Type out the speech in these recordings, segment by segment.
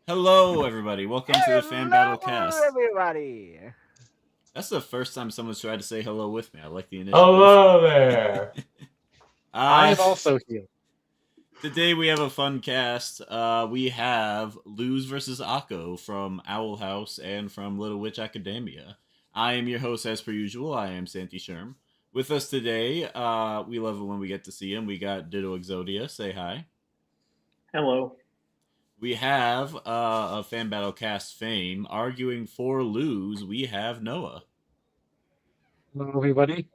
Hello, everybody. Welcome to the Fan Hello, Battle Cast. everybody. That's the first time someone's tried to say hello with me. I like the initiative. Hello there. I uh, am also here. Today we have a fun cast. We have Luz versus Akko from Owl House and from Little Witch Academia. I am your host, as per usual. I am Santi Sherm. With us today, we love it when we get to see him. We got Ditto Exodia. Say hi. Hello. We have a Fan Battle Cast fame arguing for Luz. We have Noah. Hello, everybody.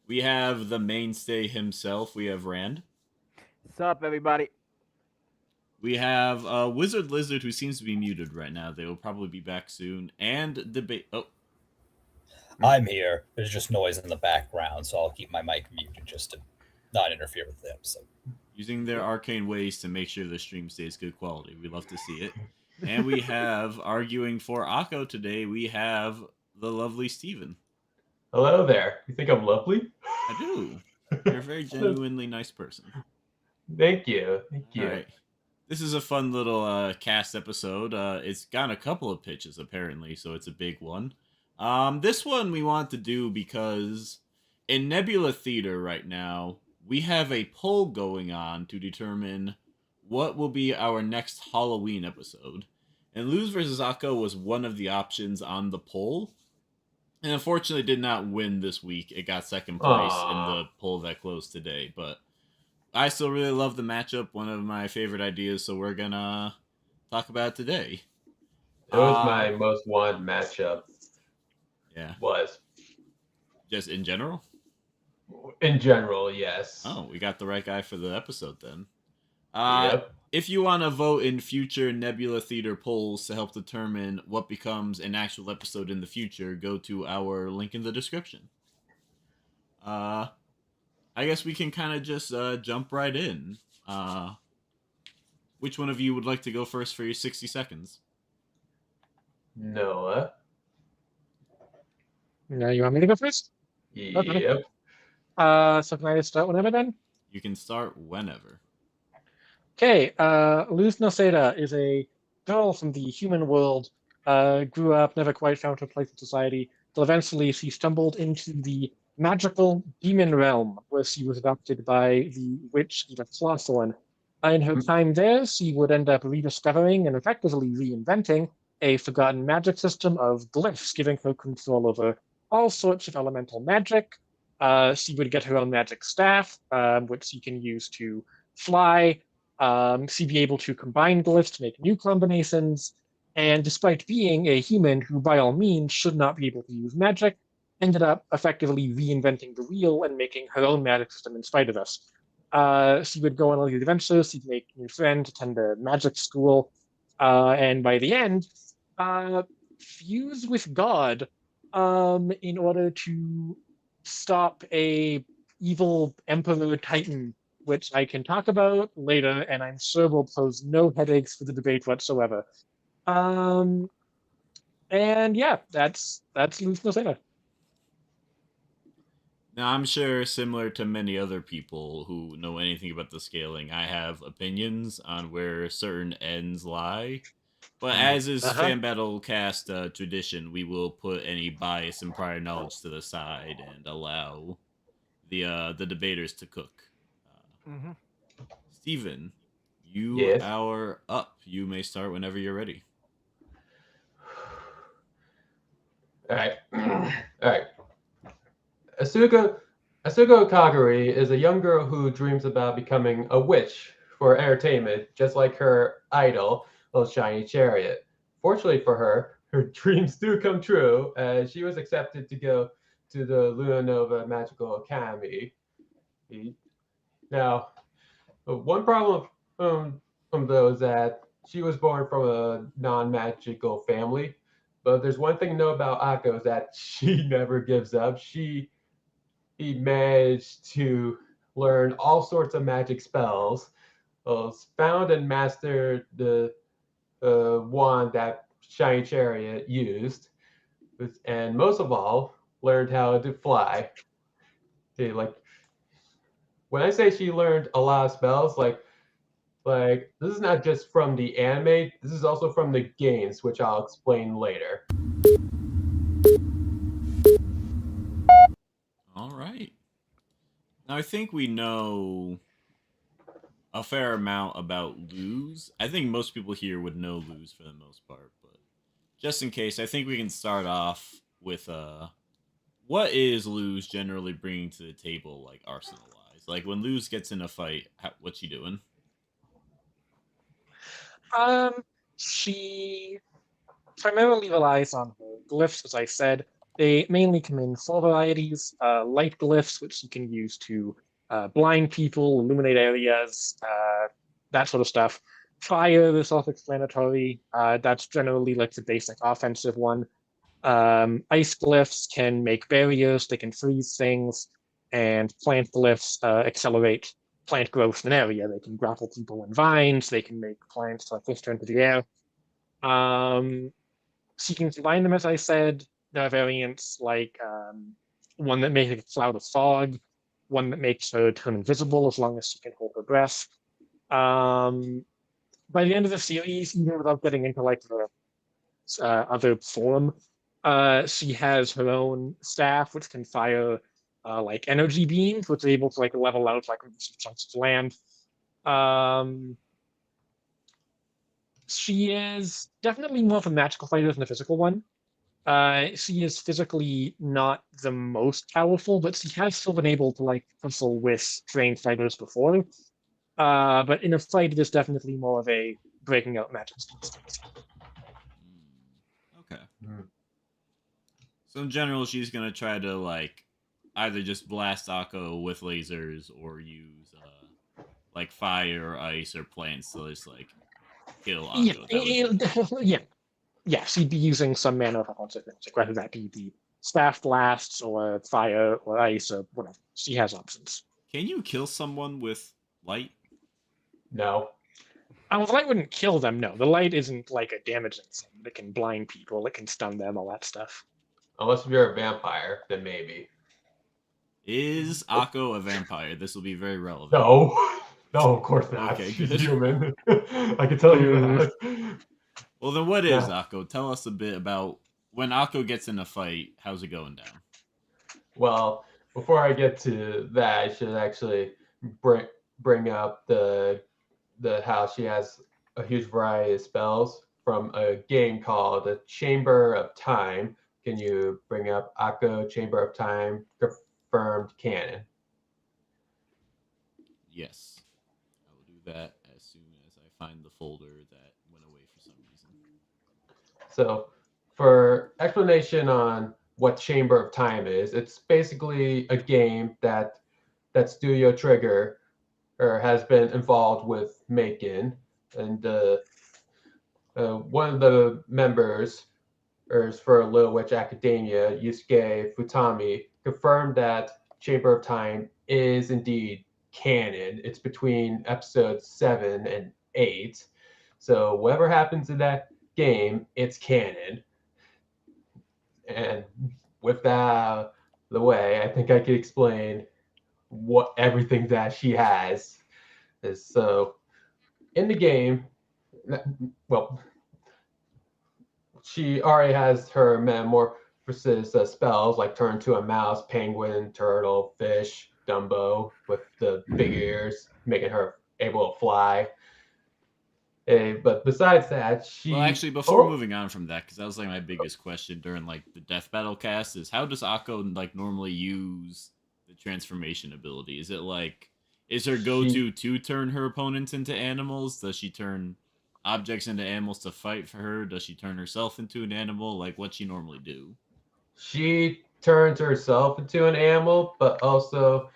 We have the mainstay himself. We have Rand. Sup, everybody? We have Wizard Lizard, who seems to be muted right now. They will probably be back soon. And debate. Oh, I'm here. There's just noise in the background, so I'll keep my mic muted just to not interfere with them. So using their arcane ways to make sure the stream stays good quality. We love to see it. And we have arguing for Akko today. We have the lovely Steven. Hello there. You think I'm lovely? I do. You're a very genuinely nice person. Thank you. Thank you. All right. This is a fun little cast episode. It's got a couple of pitches apparently, so it's a big one. This one we want to do because in Nebula Theater right now, we have a poll going on to determine what will be our next Halloween episode. And Luz vs. Akko was one of the options on the poll. And unfortunately did not win this week. It got second place in the poll that closed today. But I still really love the matchup. One of my favorite ideas, so we're gonna talk about it today. It was my most wanted matchup. Yeah. Was. Just in general? In general, yes. Oh, we got the right guy for the episode then. Yep. If you want to vote in future Nebula Theater polls to help determine what becomes an actual episode in the future, go to our link in the description. I guess we can kind of just jump right in. Which one of you would like to go first for your 60 seconds? Noah. Now you want me to go first? Okay. Yep. So can I just start whenever then? You can start whenever. Okay, Luz Noceda is a girl from the human world, grew up, never quite found her place in society, till eventually she stumbled into the magical demon realm, where she was adopted by the witch Eva Clawthorn. In her time there, she would end up rediscovering and effectively reinventing a forgotten magic system of glyphs, giving her control over all sorts of elemental magic. She would get her own magic staff, which she can use to fly. She'd be able to combine glyphs to make new combinations, and despite being a human who by all means should not be able to use magic, ended up effectively reinventing the wheel and making her own magic system in spite of us. She would go on all these adventures, she'd make new friends, attend a magic school, and by the end, fuse with God in order to stop a evil Emperor Titan, which I can talk about later, and I'm sure will pose no headaches for the debate whatsoever. And yeah, that's Luz Noceda. Now, I'm sure, similar to many other people who know anything about the scaling, I have opinions on where certain ends lie. But as is Fan Battle Cast tradition, we will put any bias and prior knowledge to the side and allow the debaters to cook. Steven, you are up. You may start whenever you're ready. All right. Asuko Kaguri is a young girl who dreams about becoming a witch for entertainment, just like her idol, the Shiny Chariot. Fortunately for her, her dreams do come true, as she was accepted to go to the Luna Nova Magical Academy. Now, one problem from those that she was born from a non-magical family, but there's one thing to know about Akko is that she never gives up. He managed to learn all sorts of magic spells, found and mastered the wand that Shiny Chariot used, and most of all, learned how to fly. Like, when I say she learned a lot of spells, like Like, this is not just from the anime, this is also from the games, which I'll explain later. All right. Now I think we know a fair amount about Luz. I think most people here would know Luz for the most part, but just in case, I think we can start off with what is Luz generally bringing to the table, like arsenal wise? Like when Luz gets in a fight, what's she doing? She primarily relies on her glyphs, as I said. They mainly come in four varieties: light glyphs, which you can use to blind people, illuminate areas, that sort of stuff. Fire is self-explanatory. That's generally like the basic offensive one. Ice glyphs can make barriers, they can freeze things, and plant glyphs accelerate plant growth in an area. They can grapple people in vines, they can make plants like lift into the air. So you can combine them, as I said. There are variants like one that makes a cloud of fog, one that makes her turn invisible as long as she can hold her breath. By the end of the series, even without getting into like the other form, she has her own staff, which can fire like energy beams, which are able to like level out like some chunks of land. She is definitely more of a magical fighter than a physical one. She is physically not the most powerful, but she has still been able to like wrestle with trained fighters before. But in a fight, it is definitely more of a breaking out magic. Okay. Hmm. So in general, she's gonna try to like either just blast Akko with lasers or use like fire or ice or plants to just like kill Yeah, Akko. That would be... yeah. She'd be using some mana of offensive things, like whether that be the staff blasts or fire or ice or whatever. She has options. Can you kill someone with light? No. The light wouldn't kill them, no. The light isn't like a damaging thing. It can blind people, it can stun them, all that stuff. Unless you're a vampire, then maybe. Is Akko a vampire? This will be very relevant. No. No, of course not. Okay, She's good. human. I can tell you that. Well, then what is Yeah. Akko? Tell us a bit about when Akko gets in a fight, how's it going down? Well, before I get to that, I should actually bring up the how she has a huge variety of spells from a game called the Chamber of Time. Can you bring up Akko Chamber of Time confirmed canon? Yes. I will do that as soon as I find the folder that went away for some reason. So, for explanation on what Chamber of Time is, it's basically a game that Studio Trigger has been involved with making, and one of the members for Little Witch Academia, Yusuke Futami, confirmed that Chamber of Time is indeed canon. It's between episodes 7 and 8. So whatever happens in that game, it's canon. And with that out of the way, I think I could explain what everything that she has is. So in the game, well, she already has her metamorphosis spells like turn to a mouse, penguin, turtle, fish, Dumbo with the big ears, making her able to fly. But besides that, Well, she actually, before moving on from that, because that was like my biggest question during like the death battle cast, is how does Akko like normally use the transformation ability? Is it like is her go-to to turn her opponents into animals? Does she turn objects into animals to fight for her? Does she turn herself into an animal? Like what she normally do? She turns herself into an animal, but also,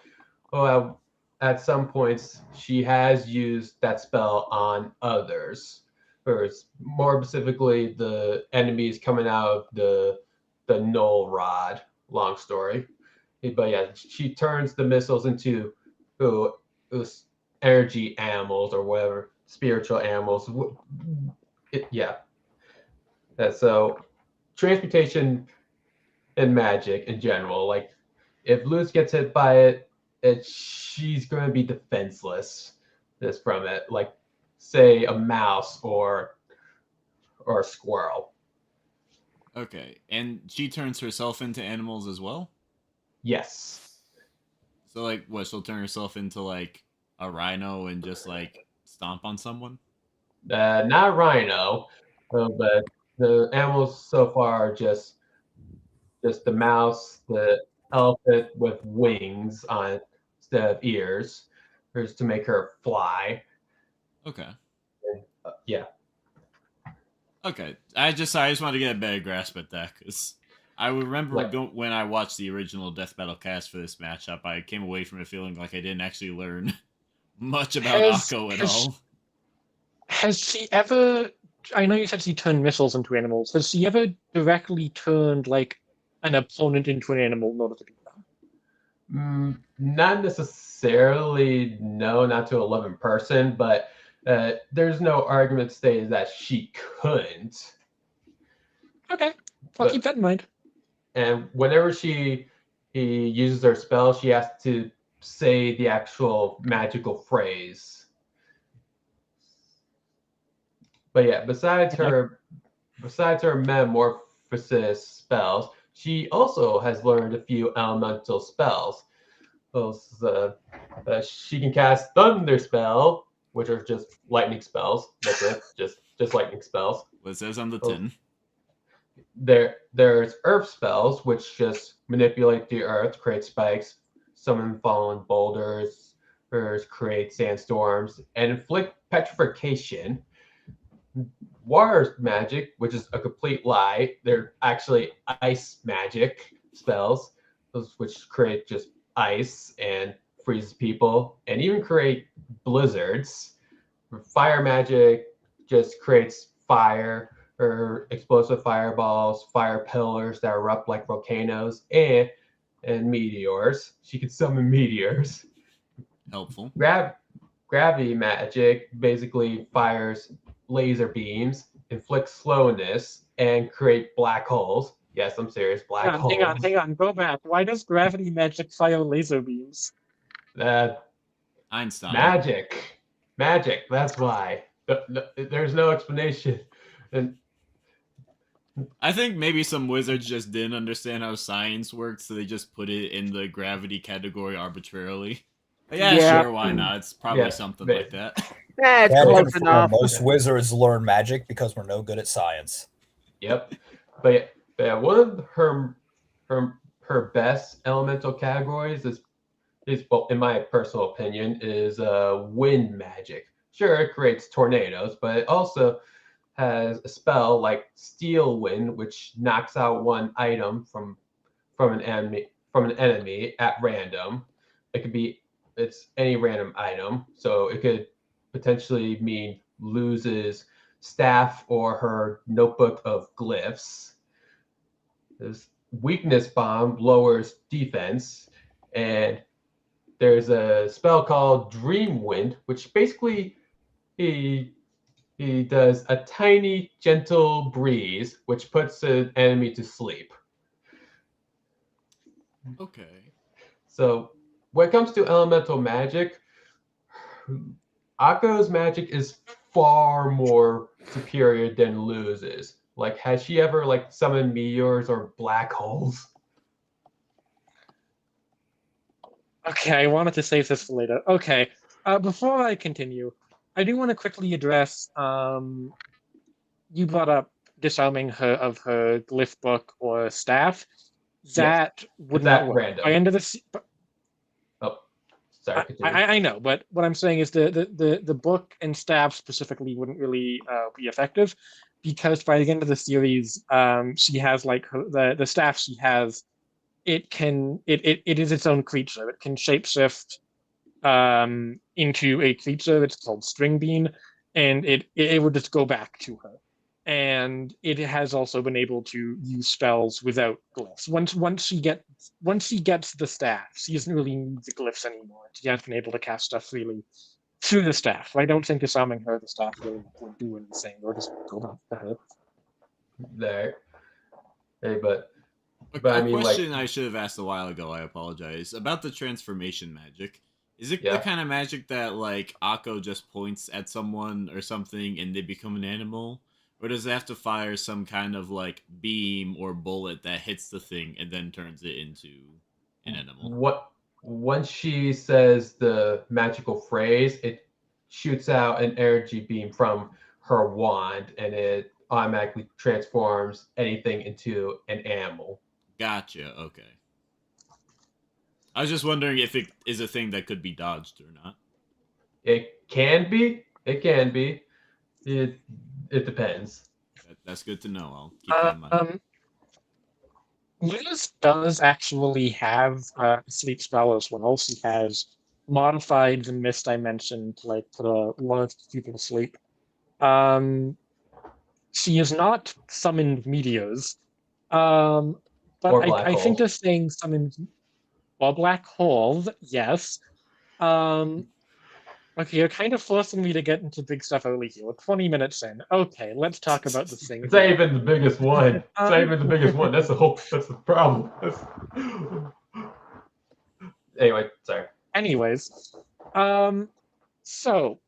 oh, at some points, she has used that spell on others. Or more specifically, the enemies coming out of the null rod. Long story, but yeah, she turns the missiles into energy animals or whatever, spiritual animals. Yeah. So transmutation and magic in general, like if Luz gets hit by it, she's going to be defenseless from it. Like say, a mouse or a squirrel. Okay, and she turns herself into animals as well. Yes. So like, what? She'll turn herself into like a rhino and just like stomp on someone. Not rhino, but the animals so far are just the mouse, the elephant with wings on it instead of ears, just to make her fly. Okay. Yeah. Okay. I just wanted to get a better grasp at that because I remember Like, when I watched the original Death Battle cast for this matchup, I came away from it feeling like I didn't actually learn much about Akko at all. Has she ever? I know you said she turned missiles into animals. Has she ever directly turned like an opponent into an animal in order to beat them? not necessarily, no, not to a living person, but there's no argument stated that she couldn't. Okay, I'll But keep that in mind. and whenever he uses her spell, she has to say the actual magical phrase. But yeah, besides her metamorphosis spells, she also has learned a few elemental spells. Those she can cast thunder spell, which are just lightning spells. That's it, just lightning spells. What it says on the Those- tin. There's earth spells, which just manipulate the earth, create spikes, summon fallen boulders, or create sandstorms, and inflict petrification. Water magic, which is a complete lie. They're actually ice magic spells, those which create just ice and freeze people, and even create blizzards. Fire magic just creates fire or explosive fireballs, fire pillars that erupt like volcanoes, and meteors. She can summon meteors. Helpful. Gravity magic basically fires laser beams, inflicts slowness, and create black holes. Yes, I'm serious, black holes. Hang on, go back. Why does gravity magic fire laser beams? Einstein. Magic. That's why. There's no explanation. And I think maybe some wizards just didn't understand how science works, so they just put it in the gravity category arbitrarily. But yeah, Yeah. sure, why not? It's probably Yeah, something but- like that. It's Can close confirm enough. most wizards learn magic because we're no good at science. Yep. But yeah, one of her best elemental categories is well, in my personal opinion, is wind magic. Sure, it creates tornadoes, but it also has a spell like Steel Wind, which knocks out one item from an enemy at random. It's any random item, so it could potentially mean loses staff or her notebook of glyphs. This weakness bomb lowers defense, and there's a spell called Dream Wind, which basically he he does a tiny gentle breeze, which puts an enemy to sleep. Okay. So when it comes to elemental magic, Akko's magic is far more superior than Luz's. Like, has she ever like summoned meteors or black holes? Okay, I wanted to save this for later. Okay, before I continue, I do want to quickly address. You brought up disarming her of her glyph book or staff. That would It's not at work. random. By end of the Oh, sorry. Continue. I know, but what I'm saying is the book and staff specifically wouldn't really be effective because by the end of the series, she has like the staff she has. It is its own creature. It can shapeshift into a creature. It's called String Bean, and it would just go back to her. And it has also been able to use spells without glyphs. Once she gets the staff, she doesn't really need the glyphs anymore. She has been able to cast stuff freely through the staff. I don't think disarming her the staff really would do anything, or just go back to her. There. Hey, but A I mean, like- question I should have asked a while ago, I apologize. About the transformation magic. Is it the Yeah. kind of magic that like Akko just points at someone or something and they become an animal? Or does it have to fire some kind of like beam or bullet that hits the thing and then turns it into an animal? What once she says the magical phrase, it shoots out an energy beam from her wand, and it automatically transforms anything into an animal. Gotcha, okay. I was just wondering if it is a thing that could be dodged or not. It can be. It can be. It it depends. That's good to know. I'll keep that in mind. Lilith does actually have a sleep spell as well. She has modified the mist I mentioned to like put a lot of people to sleep. She is not summoned meteors. But Or black I think holes. just saying summoned or black holes, yes. Okay, you're kind of forcing me to get into big stuff early here. We're 20 minutes in. Okay, let's talk about the thing. It's not even the biggest one. It's not Um, even the biggest one. That's the problem. Anyway, sorry. Anyways, so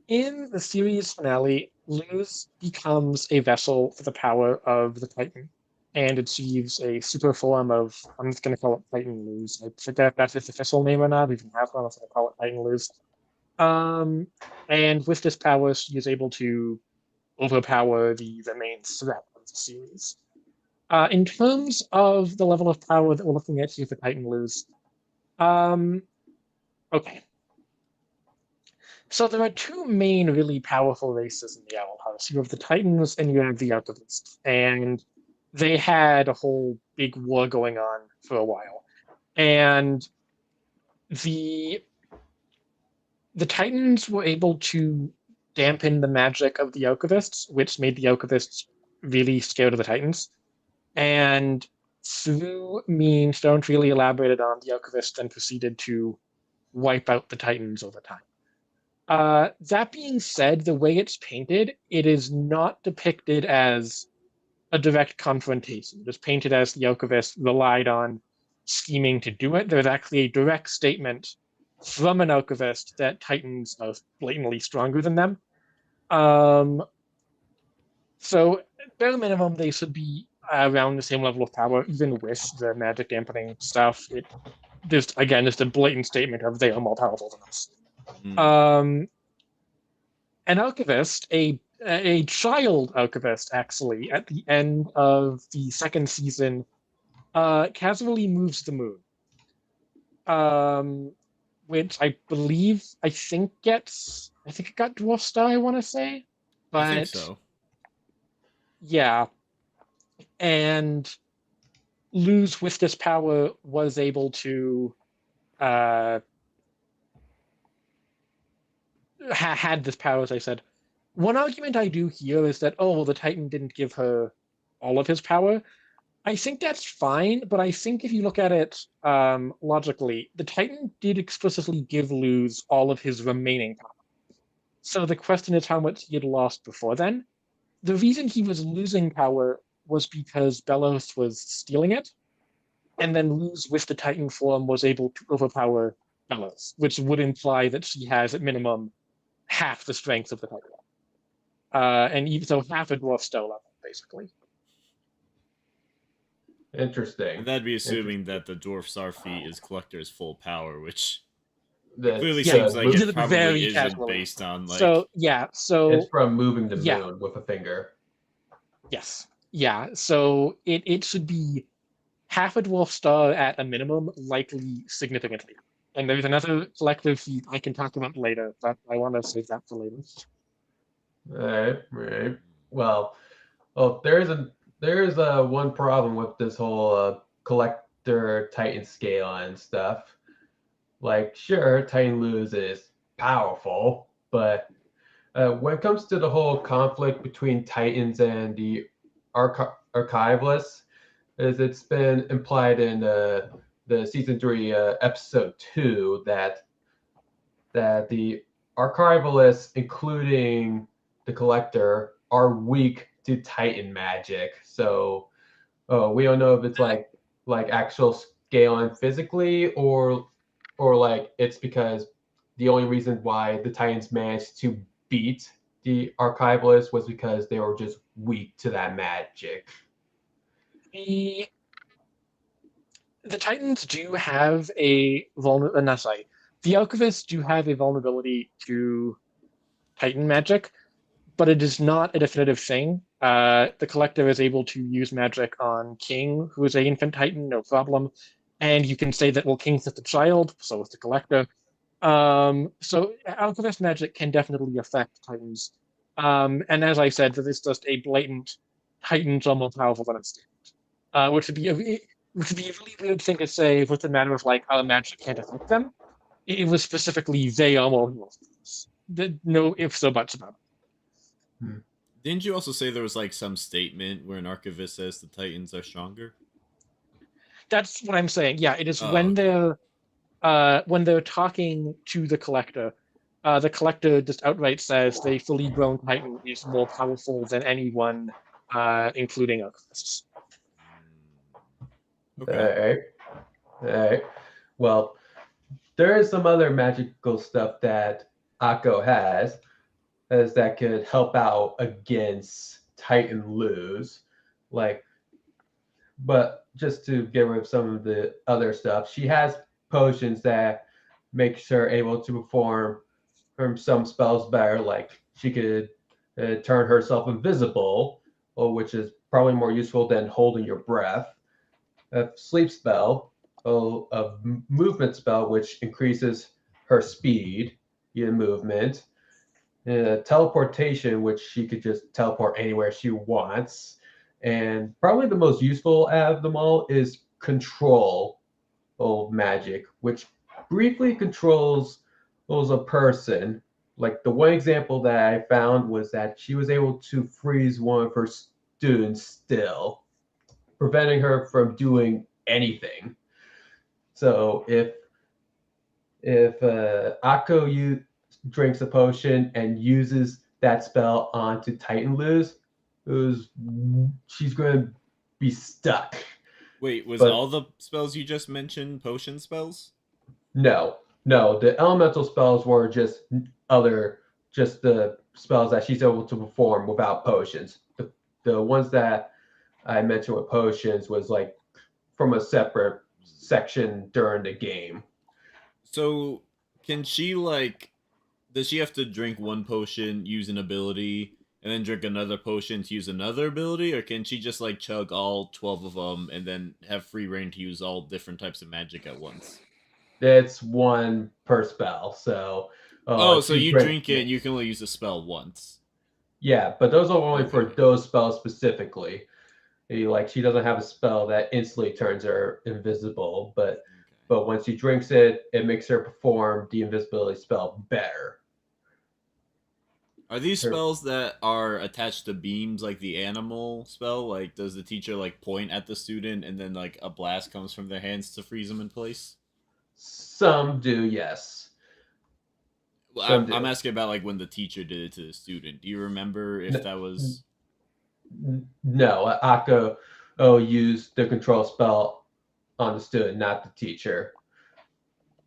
in the series finale, Luz becomes a vessel for the power of the Titan and achieves a super form of, I'm just going to call it Titan Luz. I forget if that's its official name or not. We can have one, I'm going to call it Titan Luz. And with this power, she is able to overpower the main threat of the series. In terms of the level of power that we're looking at here for Titan Luz, okay. So there are two main really powerful races in the Owl House. You have the Titans and you have the Archivists. And they had a whole big war going on for a while. And the Titans were able to dampen the magic of the Archivists, which made the Archivists really scared of the Titans. And through means don't really elaborated on, the Archivists then proceeded to wipe out the Titans over time. That being said, the way it's painted, it is not depicted as a direct confrontation. It is painted as the Archivist relied on scheming to do it. There's actually a direct statement from an Archivist that Titans are blatantly stronger than them. So, bare minimum, they should be around the same level of power, even with the magic dampening stuff. It just, again, just a blatant statement of they are more powerful than us. An Archivist, a child Archivist, actually, at the end of the second season, casually moves the moon. Which I think it got Dwarf Star, I want to say. But, I think so. Yeah. And Luz, with this power, was able to had this power, as I said. One argument I do hear is that, oh, well, the Titan didn't give her all of his power. I think that's fine, but I think if you look at it logically, the Titan did explicitly give Luz all of his remaining power. So the question is how much he had lost before then. The reason he was losing power was because Belos was stealing it, and then Luz, with the Titan form, was able to overpower Belos, which would imply that she has, at minimum, half the strength of the Titan. And even so, half a Dwarf Star level, basically. Interesting. And that'd be assuming that the Dwarf Star feat is Collector's full power, which That's, clearly Yeah, seems like it very probably isn't casually. based on like. So yeah, so it's from moving the yeah. moon with a finger. Yes, yeah. So it should be half a Dwarf Star at a minimum, likely significantly. And there's another collective feat I can talk about later, but I want to save that for later. Right. Well, there's one problem with this whole collector Titan scale and stuff. Like, sure, Titan Luz is powerful, but when it comes to the whole conflict between Titans and the Archivalists, as it's been implied in the season 3 episode 2 that the Archivalists, including the Collector, are weak to Titan magic. So we don't know if it's like actual Galen physically, or like it's because the only reason why the Titans managed to beat the Archivalists was because they were just weak to that magic. The Titans do have a vulnerability. Not sorry. The Alchemists do have a vulnerability to Titan magic, but it is not a definitive thing. The Collective is able to use magic on King, who is an infant Titan, no problem. And you can say that, well, King's just a child, so is the Collective. So Alchemist magic can definitely affect Titans. And as I said, that is just a blatant Titans are more powerful than it's which would be a really weird thing to say with the matter of like how magic can't affect them. It was specifically they are more powerful. No ifs or buts about it. Didn't you also say there was like some statement where an archivist says the Titans are stronger? That's what I'm saying. Yeah, it is Oh, when okay. they're talking to the collector. The collector just outright says the fully grown Titan is more powerful than anyone, including alchemists. Okay. All right. Well, there is some other magical stuff that Akko has as that could help out against Titan lose. Like, but just to get rid of some of the other stuff, she has potions that make her able to perform some spells better. Like she could turn herself invisible, which is probably more useful than holding your breath. A sleep spell, a movement spell, which increases her speed in movement. Teleportation, which she could just teleport anywhere she wants. And probably the most useful out of them all is control magic, which briefly controls a person. Like the one example that I found was that she was able to freeze one of her students still, preventing her from doing anything. So if Akko drinks a potion and uses that spell onto Titan lose, she's going to be stuck. Wait, was But all the spells you just mentioned potion spells? no, the elemental spells were just the spells that she's able to perform without potions. The ones that I mentioned with potions was like from a separate section during the game. So, can she like does she have to drink one potion, use an ability, and then drink another potion to use another ability, or can she just like chug all 12 of them and then have free reign to use all different types of magic at once? It's one per spell, so Oh, if so she you drinks, drink it and you can only use the spell once. yeah, but those are only for Okay. those spells specifically. Like she doesn't have a spell that instantly turns her invisible, Okay. but when she drinks it, it makes her perform the invisibility spell better. Are these Her- spells that are attached to beams like the animal spell? Like, does the teacher like point at the student and then like a blast comes from their hands to freeze them in place? Some do, yes. Well, Some I'm do. asking about like when the teacher did it to the student. Do you remember if that was? No, Akko used the control spell on the student, not the teacher.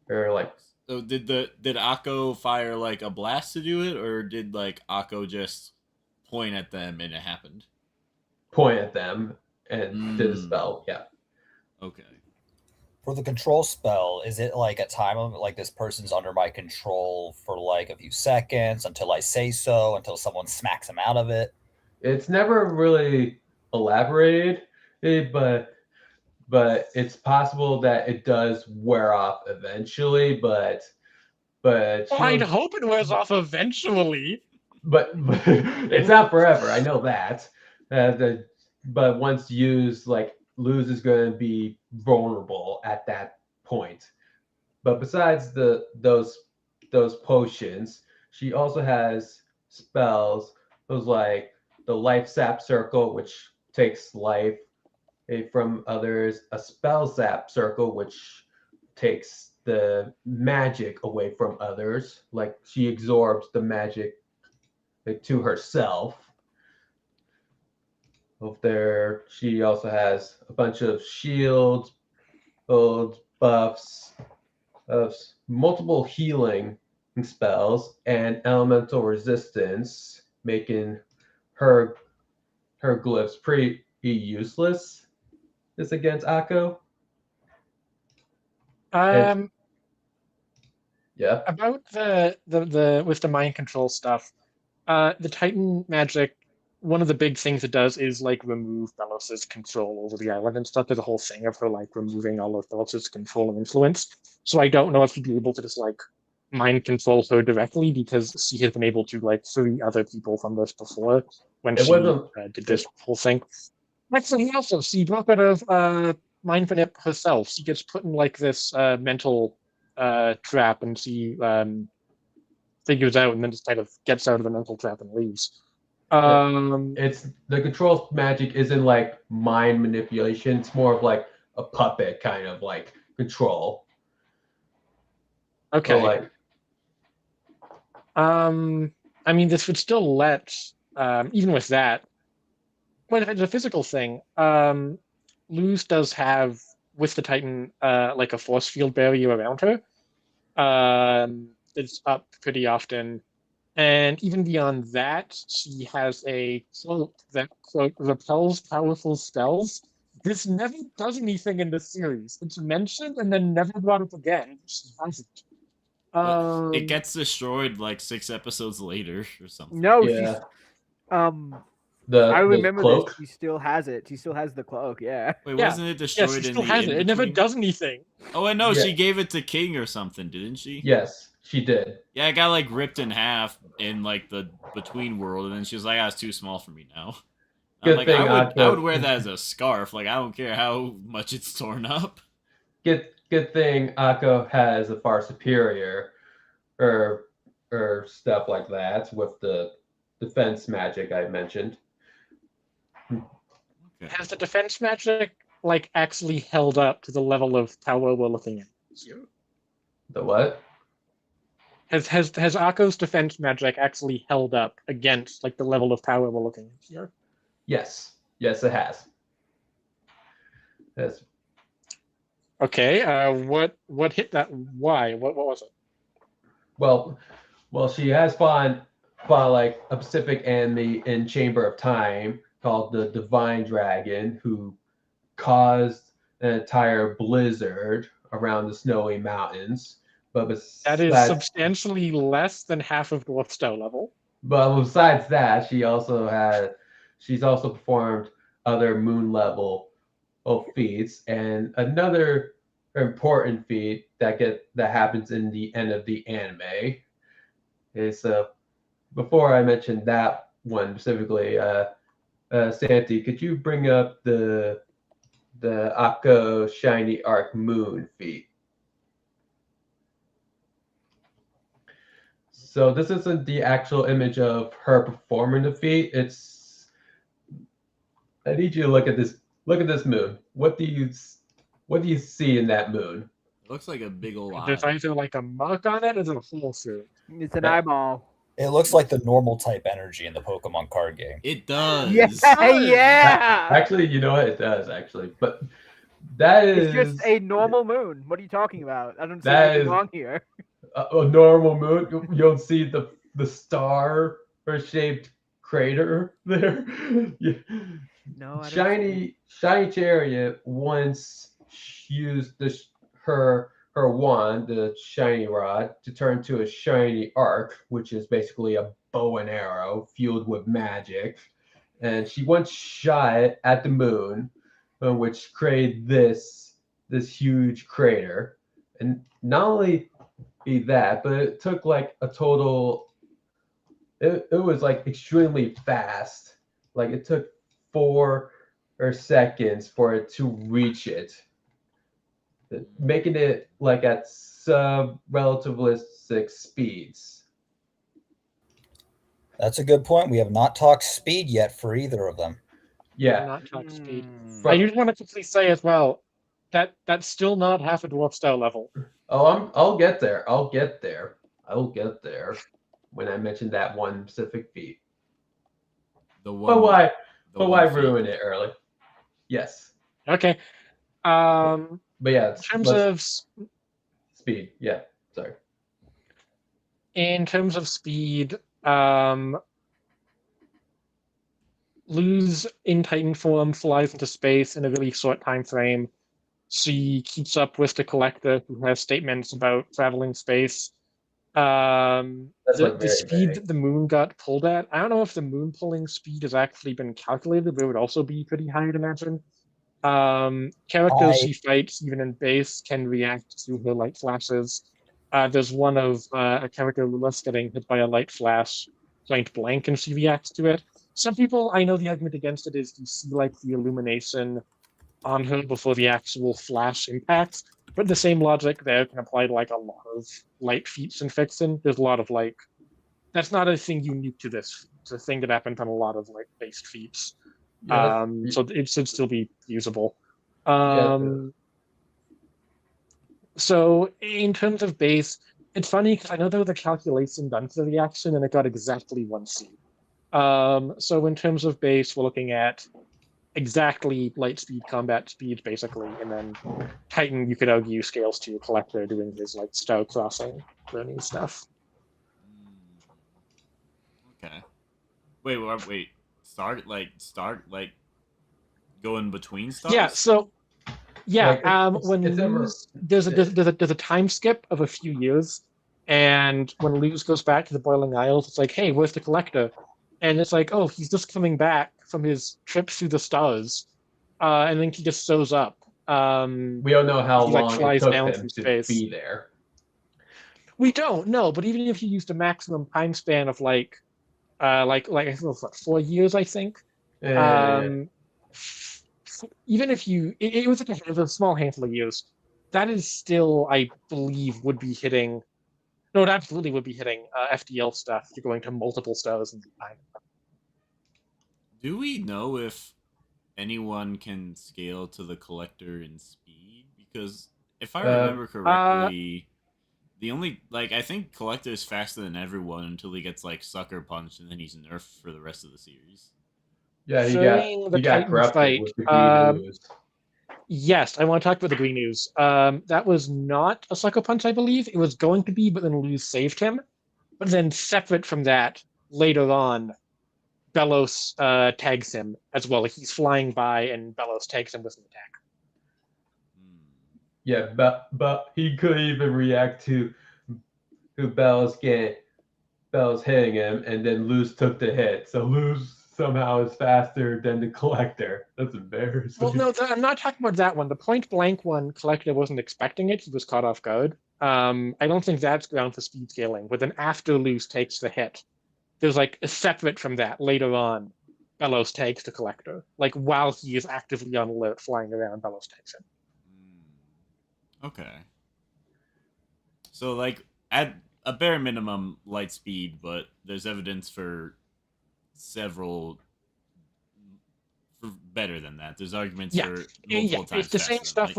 Or like So did Akko fire like a blast to do it, or did like Akko just point at them and it happened? point at them and did the Hmm. spell. Yeah. Okay. For the control spell, is it like a time of like this person's under my control for like a few seconds until I say so, until someone smacks him out of it? It's never really elaborated, but it's possible that it does wear off eventually. But Well, I'd hope it wears off eventually. but it's not forever. I know that. But once used, like Luz is going to be vulnerable at that point. But besides those potions, she also has spells. Those like the life sap circle, which takes life from others. A spell zap circle, which takes the magic away from others. Like she absorbs the magic to herself. Over there, she also has a bunch of shields, buffs of multiple healing spells and elemental resistance, making her glyphs pretty useless. This against Akko. Yeah. About the with the mind control stuff, the Titan magic, one of the big things it does is like remove Belos's control over the island and stuff. There's a whole thing of her like removing all of Belos's control and influence. So I don't know if you'd be able to just like mind control her directly, because she has been able to like free other people from this before when It she wasn't. did this whole thing. Actually, also she broke out of mind manip herself. She gets put in like this mental trap, and she figures out and then just kind of gets out of the mental trap and leaves. It's the control magic isn't like mind manipulation. It's more of like a puppet kind of like control. Okay. So like, I mean, this would still let, even with that, when it's a physical thing, Luz does have, with the Titan, like a force field barrier around her. It's up pretty often. And even beyond that, she has a cloak that repels powerful spells. This never does anything in the series. It's mentioned and then never brought up again. She hasn't. But it gets destroyed like 6 episodes later or something. No, yeah, she's the I remember cloak. this. She still has it. She still has the cloak. Yeah. Wait, Yeah. wasn't it Yes, destroyed she in still the has it. It never in-between? does anything. Oh, I know. Yeah. She gave it to King or something, didn't she? Yes, she did. Yeah, it got like ripped in half in like the between world, and then she was like, "Ah, it's too small for me now." I'm Good like, thing I would wear that as a scarf. Like, I don't care how much it's torn up. Good thing Akko has a far superior or stuff like that with the defense magic I mentioned. Okay. Has the defense magic like actually held up to the level of power we're looking at here? The what? Has Akko's defense magic actually held up against like the level of power we're looking at here? Yes, it has. Yes. Okay. What hit that? Why? What was it? Well, she has fought like a Pacific enemy in Chamber of Time called the Divine Dragon, who caused an entire blizzard around the snowy mountains. But That is substantially less than half of Dwarf Star level. But besides that, she's also performed other moon level feats, and another important feat that happens in the end of the anime is before I mentioned that one specifically, Santi, could you bring up the Akko Shiny Arc Moon feat? So this isn't the actual image of her performing the feat. I need you to look at this. Look at this moon. What do you see in that moon? It looks like a big old eye. There's either like a mark on it or there's a hole through it. It's an eyeball. It looks like the normal type energy in the Pokemon card game. It does. Yeah, yeah. Actually, you know what? It does actually, but that is It's just a normal moon. What are you talking about? I don't see That anything is- wrong here. a normal moon. You don't see the star or shaped crater there. Yeah. No, I don't Shiny Chariot once used her wand, the shiny rod, to turn to a shiny arc, which is basically a bow and arrow fueled with magic. And she once shot it at the moon, which created this huge crater. And not only that, but it took like a total. It was like extremely fast. Like it took 4 seconds for it to reach it, making it like at sub-relativistic speeds. That's a good point. We have not talked speed yet for either of them. Yeah. Not talk speed. Hmm. But- I just want to quickly say as well that that's still not half a Dwarf Star level. Oh, I'll get there. I'll get there when I mention that one specific feat. The one. But why? the But why one feat. ruin it early? Yes. Okay. But yeah, In terms of speed. Yeah, sorry. speed, Luz in Titan form flies into space in a really short time frame. She keeps up with the Collector, who has statements about traveling space. That's like The very speed vague. that the moon got pulled at, I don't know if the moon pulling speed has actually been calculated, but it would also be pretty high, I'd imagine. Characters I she fights, even in base, can react to her light flashes. There's one of a character, Lilith, getting hit by a light flash, point blank, and she reacts to it. Some people, I know the argument against it is you see like the illumination on her before the actual flash impacts. But the same logic there can apply to like a lot of light feats in fiction. There's a lot of like that's not a thing unique to this. It's a thing that happens on a lot of like based feats. Yeah, So it should still be usable. yeah. So in terms of base, it's funny because I know there was a calculation done for the reaction and it got exactly 1C. So in terms of base, we're looking at exactly light speed combat speed basically, and then Titan you could argue scales to Collector doing his like star crossing learning stuff. Okay. Wait. Start go in between Yeah, stars? so yeah, Like, when it's ever. there's a time skip of a few years, and when Luz goes back to the Boiling Isles, it's like, hey, where's the Collector? And it's like, oh, he's just coming back from his trip through the stars, and then he just shows up. We don't know how He like long it flies took down them through to space. be there. We don't know, but even if you used a maximum time span of like I think it was what 4 years, I think. Eh, Um, Even if it was like a small handful of years, that is still, I believe, would be hitting. No, it absolutely would be hitting FDL stuff. You're going to multiple stars in time. Do we know if anyone can scale to the Collector in speed? Because if I uh, remember correctly, the only I think Collector is faster than everyone until he gets like sucker punched and then he's nerfed for the rest of the series. yeah, During the he got Titan corrupted fight, with the green ooze. yes, I want to talk about the Green News. That was not a sucker punch, I believe. It was going to be, but then Luz saved him. But then, separate from that, later on, Belos tags him as well. Like he's flying by, and Belos tags him with an attack. Yeah, but he could even react to Bell's hitting him, and then Luz took the hit. So Luz somehow is faster than the Collector. That's embarrassing. Well, no, I'm not talking about that one. The point blank one, Collector wasn't expecting it. He was caught off guard. I don't think that's ground for speed scaling. But then after Luz takes the hit, there's like a separate from that later on. Belos takes the Collector. Like while he is actively on alert, flying around, Belos takes him. Okay. So at a bare minimum light speed, but there's evidence for several for better than that. There's arguments for multiple times It's the faster same than stuff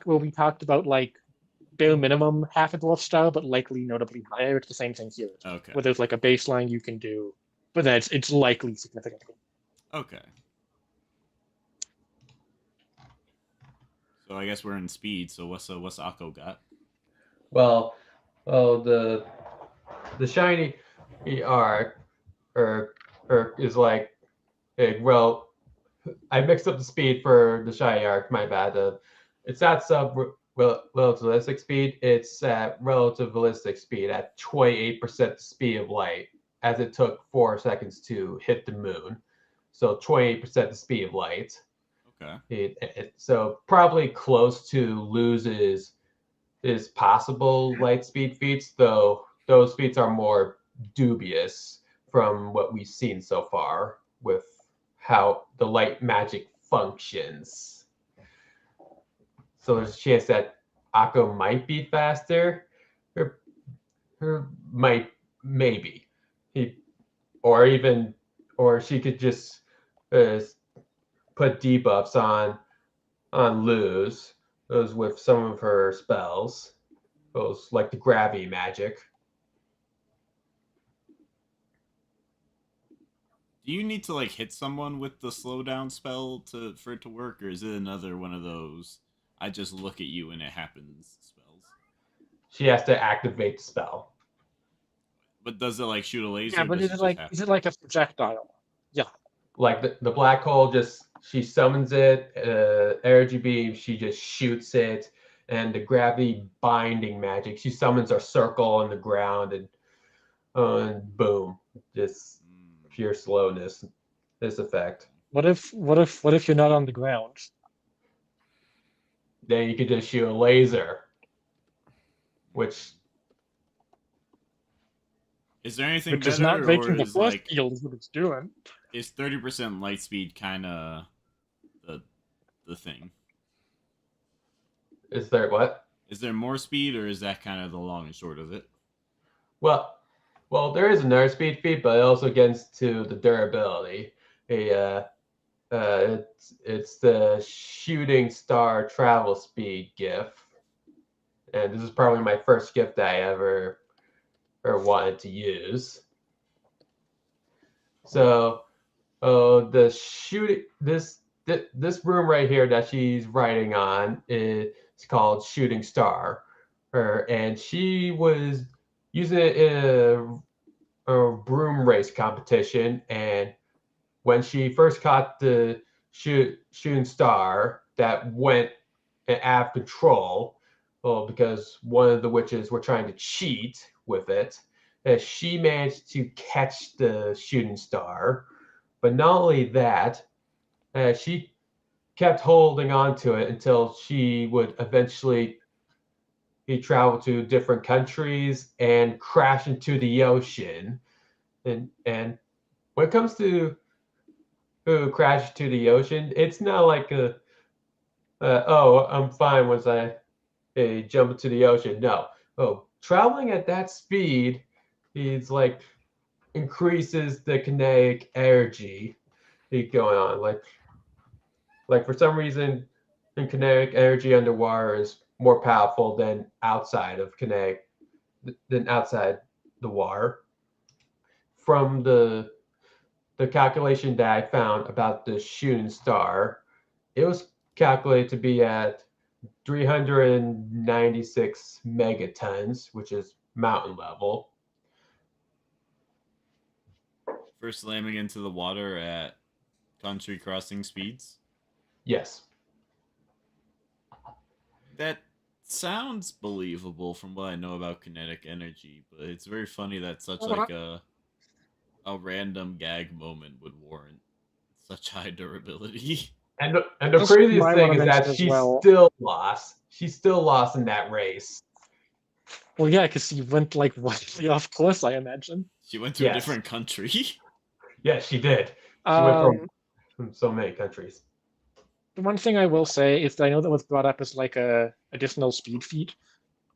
when we talked about like bare minimum half a dwarf star, but likely notably higher. It's the same thing here. Okay. Where there's like a baseline you can do, but then it's likely significantly. Okay. So I guess we're in speed. So what's Akko got? Well, the shiny arc is like, hey, well, I mixed up the speed for the shiny arc. My bad. It's not relativistic speed. It's at relativistic speed at 28% the speed of light, as it took 4 seconds to hit the moon. So 28% the speed of light. Okay. So probably close to Luz's is possible light speed feats, though those feats are more dubious from what we've seen so far with how the light magic functions. So there's a chance that Akko might be faster, or maybe or she could just put debuffs on Luz, those with some of her spells, those like the gravity magic. Do you need to hit someone with the slowdown spell for it to work, or is it another one of those I just look at you and it happens spells. She has to activate the spell. But does it like shoot a laser? Yeah, Or but does is it it just like happen? is it like a projectile? Yeah. Like the black hole, just she summons it, energy beam, she just shoots it, and the gravity binding magic, she summons a circle on the ground, and boom, just pure slowness. This effect. What if you're not on the ground? Then you could just shoot a laser, which Is there anything Which is not better, or making the is force like field is what it's doing. is 30% light speed kind of the thing? is there what? Is there more speed, or is that kind of the long and short of it? Well, there is another speed feat, but it also gets to the durability. It's the shooting star travel speed gift, and this is probably my first gift I ever wanted to use. So, the shooting this room right here that she's writing on is called Shooting Star, and she was using it in a broom race competition, and when she first caught the shooting star that went out of control, well, because one of the witches were trying to cheat with it, she managed to catch the shooting star. But not only that, she kept holding on to it until she would eventually travel to different countries and crash into the ocean. And when it comes to who crashed to the ocean, it's not like oh, I'm fine once I jump into the ocean. No. Oh, traveling at that speed is like increases the kinetic energy going on. Like for some reason, the kinetic energy underwater is more powerful than outside the water. From the calculation that I found about the shooting star, it was calculated to be at 396 megatons, which is mountain level. For slamming into the water at country crossing speeds? Yes. That sounds believable from what I know about kinetic energy, but it's very funny that such like a random gag moment would warrant such high durability. And the Just craziest might thing wanna is that mention as she well- still lost. She still lost in that race. Well, yeah, because he went like wildly off course, I imagine. She went to a Yes. different country. Yes, she did. She went Um, from so many countries. the one thing I will say is that I know that was brought up as like a additional speed feat.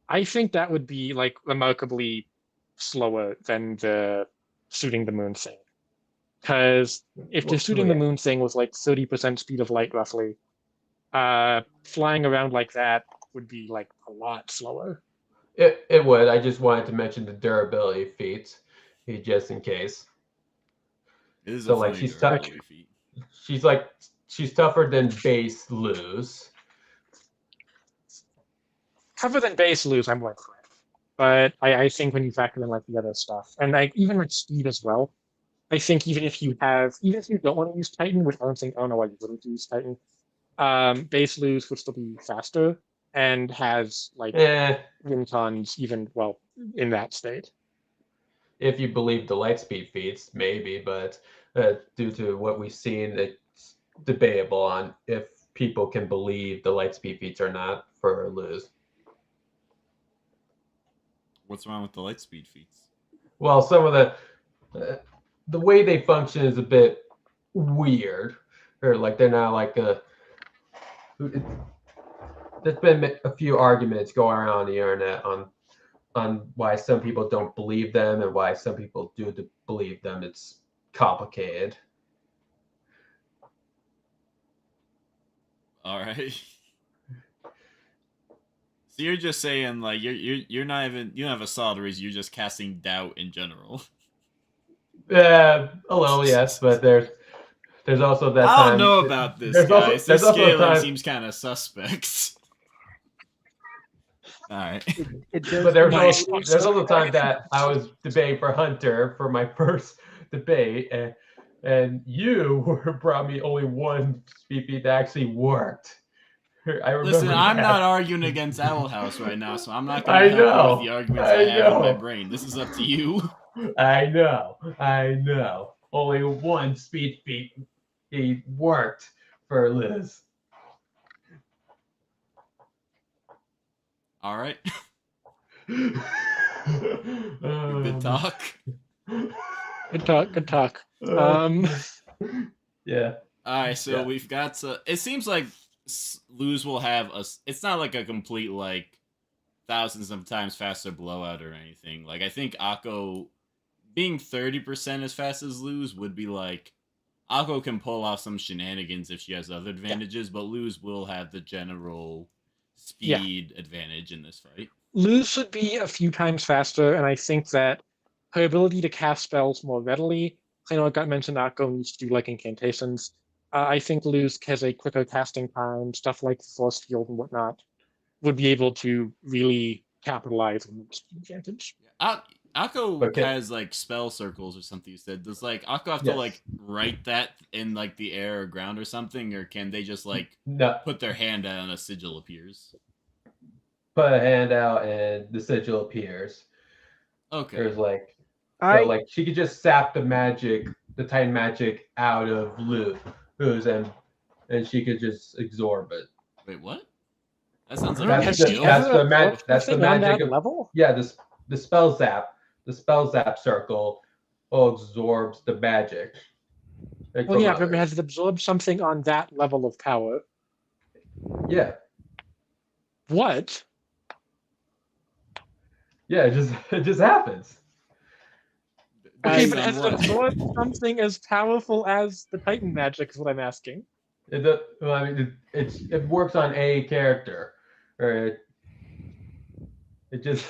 I think that would be like remarkably slower than the shooting the moon thing. Because if the shooting the moon thing was like 30% speed of light roughly, flying around like that would be like a lot slower. It would. I just wanted to mention the durability feats, just in case. It is So, a like, funny she's tough. durability feat. She's tougher than base lose. Tougher than base lose, I'm like, but I think when you factor in like the other stuff, and like even with speed as well, I think even if you don't want to use Titan, which I don't know why you wouldn't use Titan, base lose would still be faster and has like win cons even well in that state. If you believe the light speed feats, maybe, but due to what we've seen, it's debatable on if people can believe the light speed feats or not for lose. What's wrong with the light speed feats? Well, some of the way they function is a bit weird, or like they're not like a. There's been a few arguments going around on the internet on why some people don't believe them and why some people do believe them. It's complicated. All right. So you're just saying like you're not even, you don't have a solid reason. You're just casting doubt in general. A little, yes, but there's also that I time. don't know about this, there's guys. there's This also a scaling time. seems kind of suspect. All right. It does. But there's Nice. also time that I was debating for Hunter for my first debate, and you brought me only one speed feat that actually worked. I remember. Listen, I'm that. not arguing against Owl House right now, so I'm not I going to help you know. with the arguments I I have in my know. brain. This is up to you. I know. Only one speed feat he worked for Liz. All right. Good Good talk. Good talk. Yeah. All right, so Yeah. we've got to. It seems like Luz will have a. It's not like a complete like thousands of times faster blowout or anything. Like I think Akko being 30% as fast as Luz would be like Akko can pull off some shenanigans if she has other advantages, but Luz will have the general speed advantage in this fight. Luz should be a few times faster, and I think that her ability to cast spells more readily. I know it got mentioned Akko needs to do like incantations. I think Luz has a quicker casting time, stuff like Force Field and whatnot, would be able to really capitalize on the speed advantage. Akko Okay. has like spell circles or something. You said does like Akko have to Yes. like write that in like the air or ground or something, or can they just like No, put their hand out and a sigil appears? put a hand out and the sigil appears. Okay. There's like, I so like she could just sap the magic, the Titan magic out of Luz, and she could just absorb it. Wait, what? That sounds like That's a Has the- she skill. that's ever the ma- approached that's the something on magic that of- level? Yeah, the spell zap circle absorbs the magic. Like Well, from yeah, but others. has it absorbed something on that level of power? Yeah, What? yeah, it just happens. Okay, Based but on has it what? absorbed something as powerful as the Titan magic? Is what I'm asking. Well, I mean, it works on a character, or it just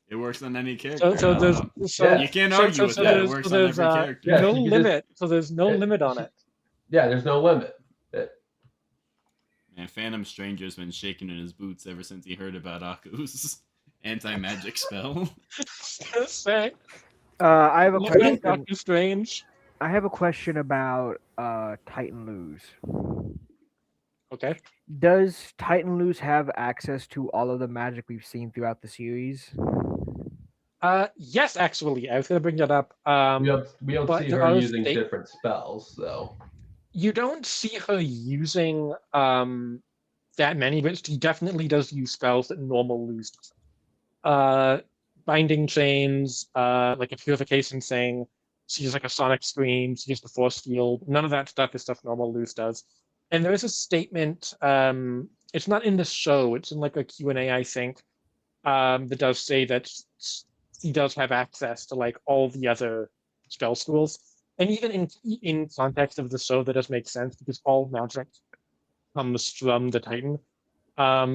It works on any character. So there's Yeah. You can't so- argue so- with so that. It there's- works so on there's, every character. Yeah, no she could limit. So there's no it- limit on she- it. yeah. There's no limit. Man, Phantom Stranger's been shaking in his boots ever since he heard about Akku's anti-magic spell. Say, I have a look at question. Doctor Strange. I have a question about Titan Luz. Okay. Does Titan Luz have access to all of the magic we've seen throughout the series? Yes, actually, I was gonna bring that up. We don't but see there her are using state- different spells, though. You don't see her using that many, but she definitely does use spells that normal Luz doesn't. Binding chains, like a purification thing. She uses like a sonic scream. She uses the force field. None of that stuff is stuff normal Luz does. And there is a statement. It's not in the show. It's in like a Q&A, I think. That does say that she does have access to like all the other spell schools. And even in context of the show, that does make sense because all magic comes from the Titan.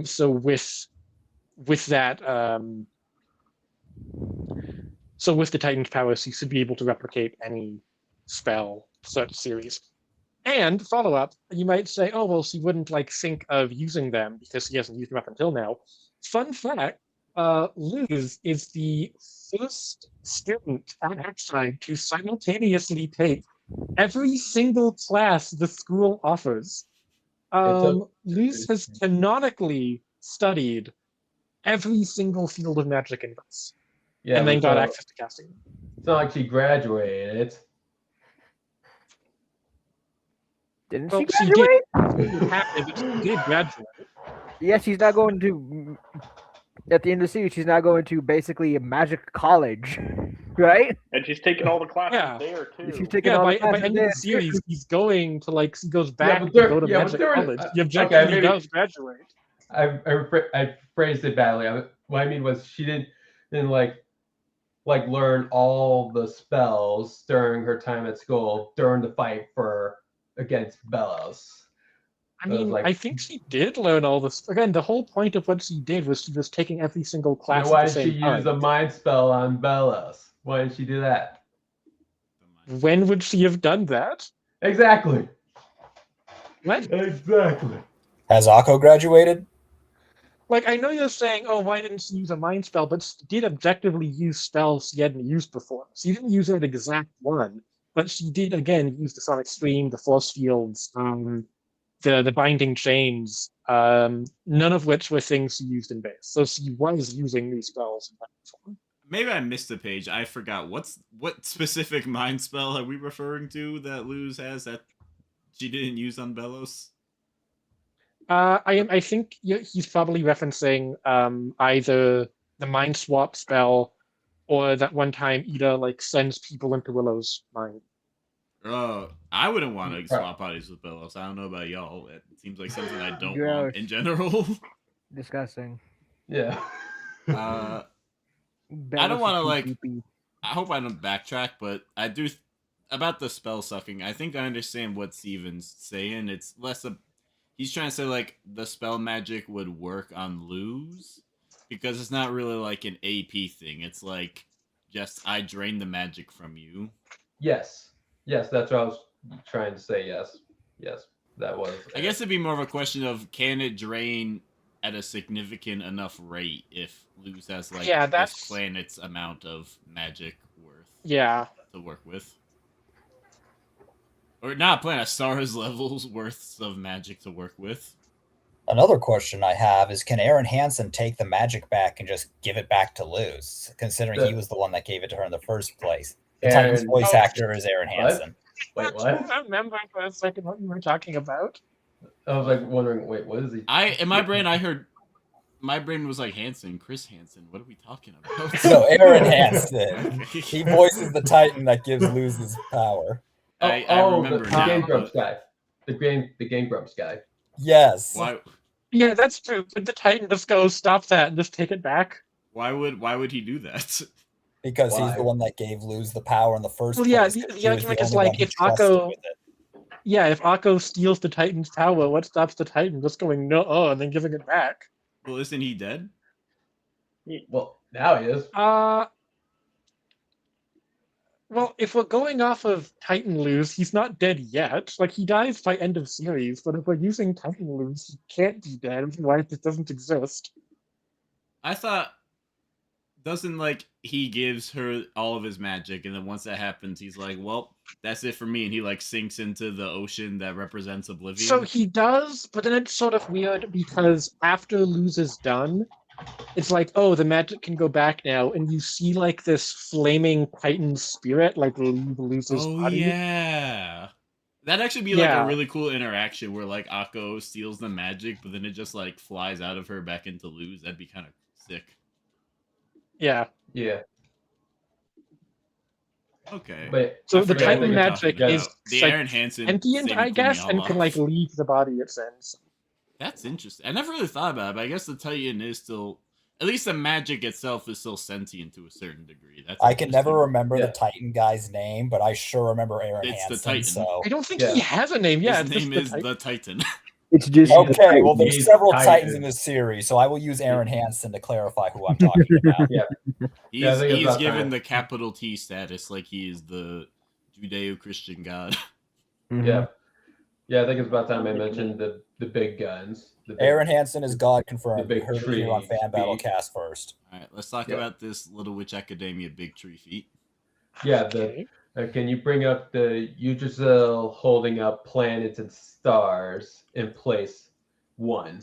So with that, so with the Titan's powers, he should be able to replicate any spell such series. And follow up, you might say, oh well, she wouldn't like think of using them because he hasn't used them up until now. Fun fact: Luz is the first student at Exide to simultaneously take every single class the school offers. Luz has canonically studied every single field of magic in this, Yeah, and then but got so- access to casting. It's not like she graduated. Didn't Well, she she did. graduate? Happy, but she did graduate. Yeah, she's not going to. At the end of the series, she's not going to basically a magic college, right? And she's taking all the classes Yeah. there too. She's taking Yeah, all by the end classes of the there. series, he's going to like he goes back but to there- go to yeah, but magic there- college. He okay, objectively maybe- does graduate. I phrased it badly. What I mean was she didn't like learn all the spells during her time at school during the fight against Bellows. I It was mean, like- I think she did learn all this. Again, the whole point of what she did was she was taking every single Then class why at the did she same time. use a mind spell on Bellows? Why did she do that? When would she have done that? Exactly. What? Exactly. Has Akko graduated? Like, I know you're saying, oh, why didn't she use a mind spell? But she did objectively use spells she hadn't used before. She didn't use an exact one, but she did, again, use the Sonic Stream, the Force Fields, the Binding Chains, none of which were things she used in base. So she was using these spells in that form. Maybe I missed a page. I forgot. What specific mind spell are we referring to that Luz has that she didn't use on Belos? I think he's probably referencing either the Mind Swap spell or that one time Ida like sends people into Willow's mind. I wouldn't want to swap bodies with Belos. I don't know about y'all. It seems like something I don't want in Gross. general. Disgusting. Yeah. I don't want to like. I hope I don't backtrack, but I do about the spell sucking. I think I understand what Steven's saying. It's less of he's trying to say like the spell magic would work on Luz because it's not really like an AP thing. It's like just I drain the magic from you. Yes. Yes, that's what I was trying to say. Yes. Yes, that was. I guess it'd be more of a question of can it drain at a significant enough rate if Luz has like this planet's amount of magic worth to work with. Or not planet, stars levels worth of magic to work with. Another question I have is, can Aaron Hansen take the magic back and just give it back to Luz, considering he was the one that gave it to her in the first place? The Titan's voice actor is Aaron Hansen. Wait, what? I remember for a second what you were talking about. I was like wondering, wait, what is he? In my brain, I heard my brain was like Hansen, Chris Hansen. What are we talking about? So Aaron Hansen, he voices the Titan that gives Luz his power. I remember the now. Game Grumps guy. The Game Grumps guy. Yes. Why? Yeah, that's true. But the Titan just goes, stop that, and just take it back. Why would he do that? Because he's the one that gave Luz the power in the first place. Yeah, the argument is like if Akko, if Akko steals the Titan's power, what stops the Titan just going no and then giving it back? Well, isn't he dead? Well, now he is. Well, if we're going off of Titan Luz, he's not dead yet. Like, he dies by end of series, but if we're using Titan Luz, he can't be dead, otherwise it doesn't exist. I thought, doesn't, like, he gives her all of his magic, and then once that happens, he's like, well, that's it for me, and he, like, sinks into the ocean that represents Oblivion. So he does, but then it's sort of weird, because after Luz is done, it's like, oh, the magic can go back now, and you see like this flaming Titan spirit like leave Luz's body. Yeah, that'd actually be like a really cool interaction where like Akko steals the magic, but then it just like flies out of her back into Luz. That'd be kind of sick. Yeah. Okay. But so the Titan magic is the Aaron Hansen sentient, I guess, and can like leave the body it sends. That's interesting. I never really thought about it, but I guess the Titan is still, at least the magic itself is still sentient to a certain degree. I can never remember the Titan guy's name, but I sure remember Aaron Hansen. The Titan. So I don't think he has a name. Yeah, his name is the Titan. It's just okay. Well, there's several Titans in this series, so I will use Aaron Hansen to clarify who I'm talking about. He's given the capital T status, like he is the Judeo-Christian god. Yeah, I think it's about time I mentioned the big guns. Aaron Hansen is God confirmed. The big heard it here on Fan Battlecast first. All right, let's talk about this Little Witch Academia big tree feat. Yeah, can you bring up the Yggdrasil holding up planets and stars in place 1?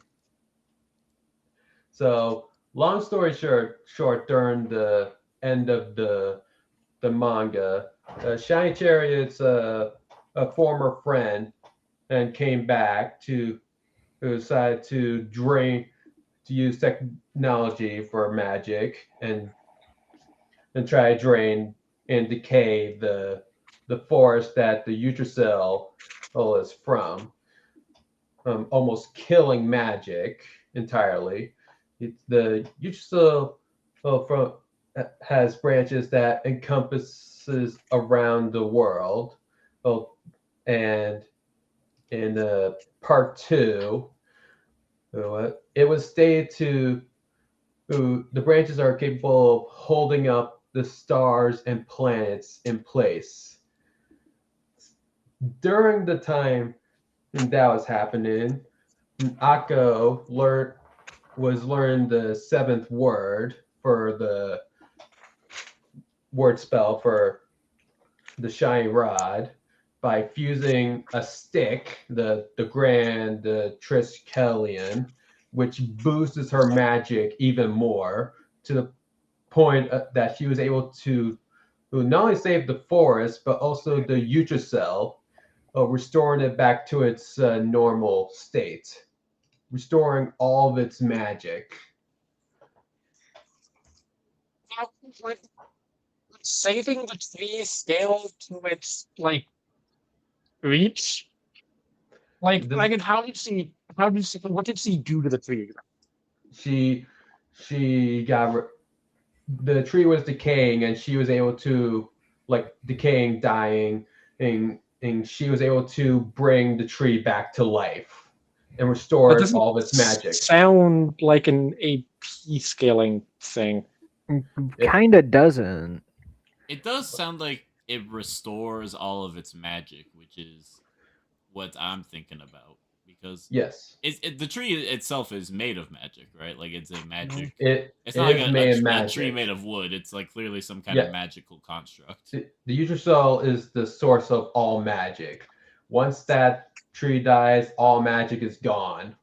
So, long story short, during the end of the manga, Shiny Chariot's a former friend and came back to decide to use technology for magic and try to drain and decay the forest that the Yggdrasil is from, almost killing magic entirely. The Yggdrasil has branches that encompasses around the world. And in part 2, it was stated to the branches are capable of holding up the stars and planets in place. During the time that was happening, Akko learned the 7th word for the word spell for the shiny rod by fusing a stick, the Grand Triskelion, which boosts her magic even more to the point that she was able to not only save the forest but also the Utracell, restoring it back to its normal state, restoring all of its magic. Saving the tree scale to its reach. What did she do to the tree? She got the tree was decaying, and she was able to decaying, dying, and she was able to bring the tree back to life and restore all of its magic. Sound like an AP scaling thing. Kinda doesn't. It does sound like it restores all of its magic, which is what I'm thinking about. Because yes, the tree itself is made of magic, right? Like it's a magic. It's not like a tree made of wood. It's like clearly some kind of magical construct. The Utracell is the source of all magic. Once that tree dies, all magic is gone.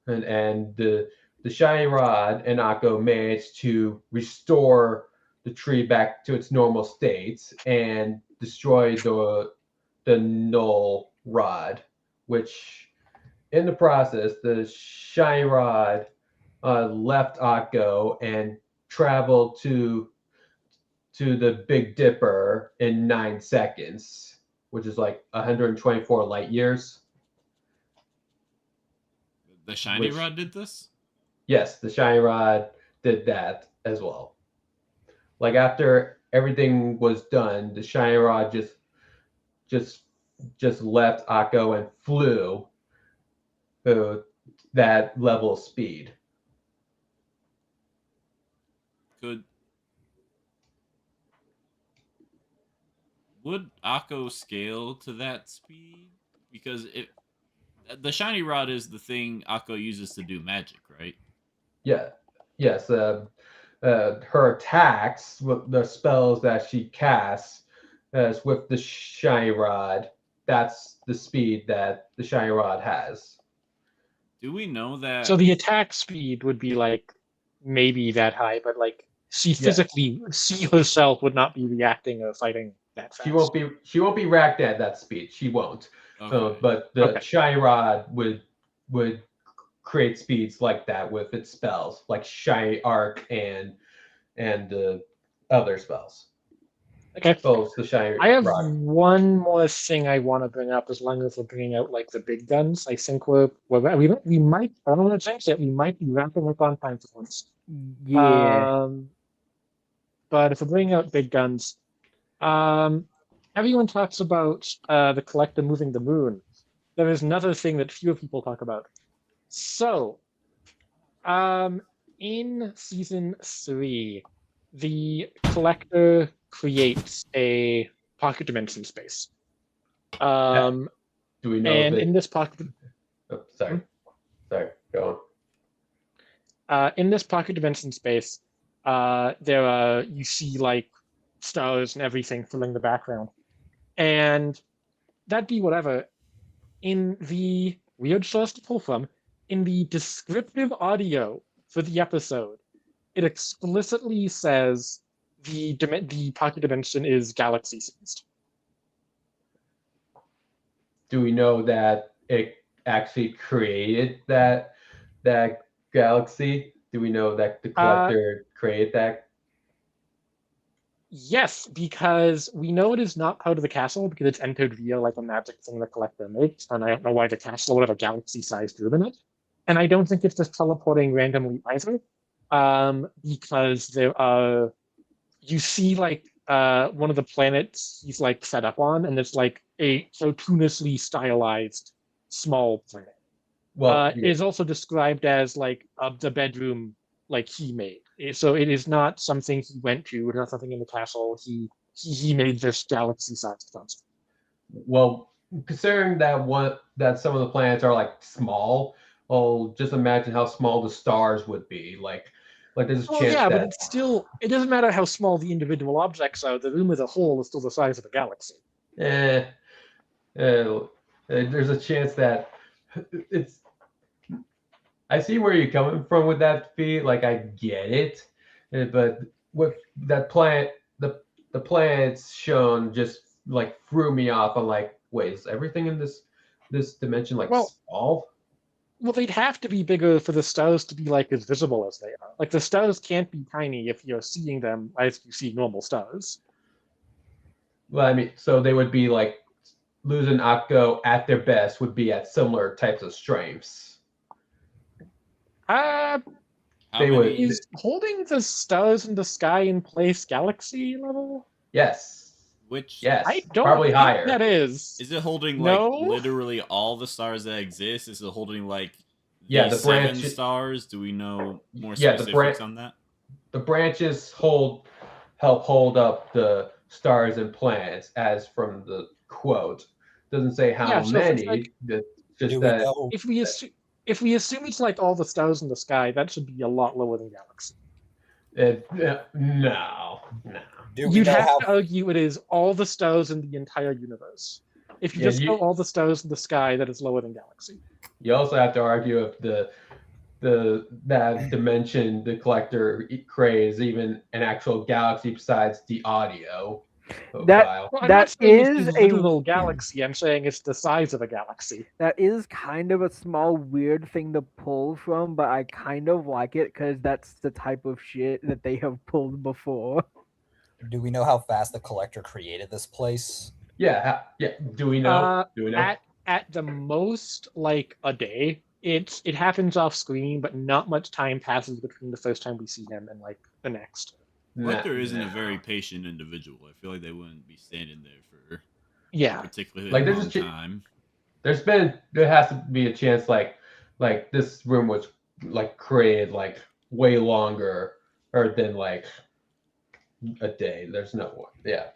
And the shiny rod and Akko managed to restore the tree back to its normal state and destroy the null rod, which in the process, the shiny rod left Akko and traveled to the Big Dipper in 9 seconds, which is like 124 light years. The shiny rod did this? Yes, the shiny rod did that as well. Like after everything was done, the shiny rod just left Akko and flew that level of speed. Would Akko scale to that speed? Because the shiny rod is the thing Akko uses to do magic, right? Yeah. Yes. Her attacks with the spells that she casts as with the shiny rod. That's the speed that the shiny rod has. Do we know that? So the attack speed would be maybe that high, but she physically, she herself would not be reacting or fighting that fast. She won't be reacting at that speed. She won't. Okay. But the shiny rod would create speeds like that with its spells, like shiny arc and other spells. Okay. Both the shiny. I have rock. one more thing I want to bring up, as long as we're bringing out the big guns. I think we might. I don't want to jinx it. We might be wrapping up on time for once. Yeah. But if we're bringing out big guns, everyone talks about the collector moving the moon. There is another thing that fewer people talk about. So, in season 3, the collector creates a pocket dimension space. Do we know? And in this pocket, sorry, go on. In this pocket dimension space, there are, you see stars and everything filling the background, and that'd be whatever. In the weird source to pull from, in the descriptive audio for the episode, it explicitly says the pocket dimension is galaxy sized. Do we know that it actually created that galaxy? Do we know that the collector created that? Yes, because we know it is not part of the castle because it's entered via a magic thing the collector makes, and I don't know why the castle would have a galaxy-sized room in it. And I don't think it's just teleporting randomly either, because there are, you see one of the planets he's set up on, and it's a cartoonishly stylized small planet. Well, it is also described as the bedroom he made. So it is not something he went to. It's not something in the castle. He made this galaxy-sized construct. Well, considering that some of the planets are like small, oh, just imagine how small the stars would be. Like there's a Well, chance yeah, but that it's still, it doesn't matter how small the individual objects are, the room as a whole is still the size of a galaxy. eh, there's a chance that it's. I see where you're coming from with that feat. Like I get it, but with that planet, the planets shown just like threw me off. I'm like, wait, is everything in this dimension like Well, small? well, they'd have to be bigger for the stars to be like as visible as they are. Like the stars can't be tiny if you're seeing them as you see normal stars. Well, I mean, so they would be like Luz and Akko at their best would be at similar types of strengths. How They would- many? Is holding the stars in the sky in place galaxy level? Yes, Which yes, I don't probably think higher. that is. is it holding? No. Like literally all the stars that exist? Is it holding like Yeah, the 7 branch- stars? Do we know more Yeah, the specifics bran- on that? The branches help hold up the stars and planets, as from the quote. Doesn't say how Yeah, so if it's many. like- just Do we that. know? If we assume it's like all the stars in the sky, that should be a lot lower than galaxy. No. Do we You'd know have how? to argue it is all the stars in the entire universe. If you Yeah, just go all the stars in the sky, that is lower than galaxy. You also have to argue if that dimension the collector creates even an actual galaxy besides the audio profile. Well, I'm That not saying is it's a a- literal galaxy. I'm saying it's the size of a galaxy. That is kind of a small weird thing to pull from, but I kind of like it because that's the type of shit that they have pulled before. Do we know how fast the collector created this place? Yeah. Do we know? Do we know? At the most, like a day. It happens off screen, but not much time passes between the first time we see him and like the next. Collector isn't a No. very patient individual. I feel like they wouldn't be standing there for Yeah. particularly Like, a there's a long chi- time. There has to be a chance like this room was like created like way longer or than like a day. There's no one. Yeah.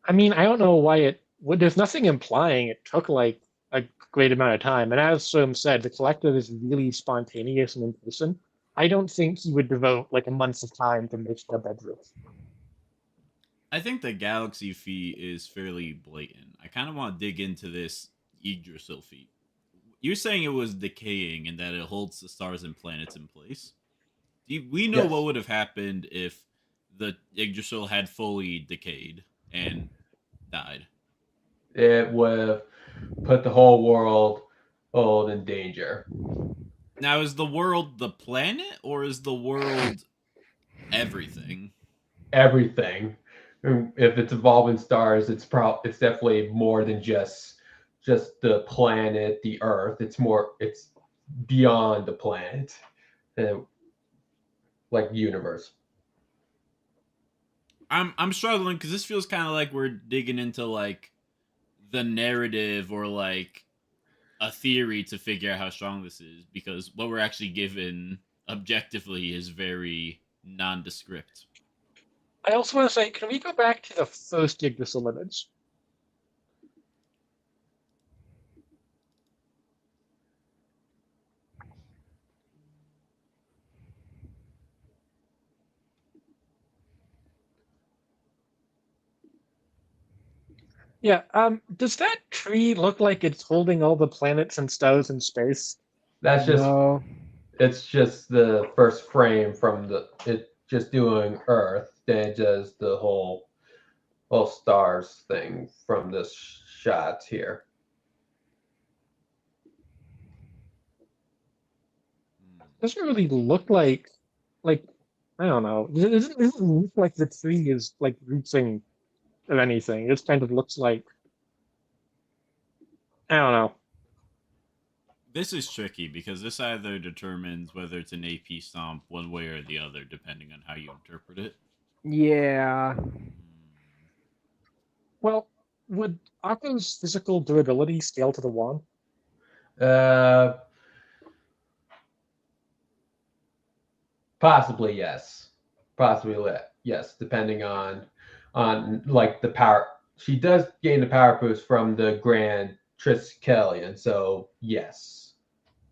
I mean, I don't know why it would. There's nothing implying it took like a great amount of time. And as Soam said, the collective is really spontaneous and in person. I don't think he would devote like a month of time to make a bedroom. I think the galaxy feat is fairly blatant. I kind of want to dig into this Yggdrasil feat. You're saying it was decaying and that it holds the stars and planets in place. We know Yes. what would have happened if the Yggdrasil had fully decayed and died. It would have put the whole world in danger. Now, is the world the planet or is the world everything? Everything. If it's evolving stars, it's definitely more than just the planet, the Earth. It's beyond the planet, like universe. I'm struggling because this feels kind of like we're digging into like the narrative or like a theory to figure out how strong this is, because what we're actually given objectively is very nondescript. I also want to say, can we go back to the first Yggdrasil image? Yeah, does that tree look like it's holding all the planets and stars in space? That's just No. it's just the first frame from it just doing Earth, then it does the whole stars thing from this shot here. Doesn't really look like I don't know. It doesn't look like the tree is like reaching of anything. It just kind of looks like I don't know. This is tricky because this either determines whether it's an AP stomp one way or the other, depending on how you interpret it. Yeah. Well, would Akko's physical durability scale to the one? Possibly yes. Possibly yes, depending on like the power. she does gain the power boost from the Grand Triskelion, so yes,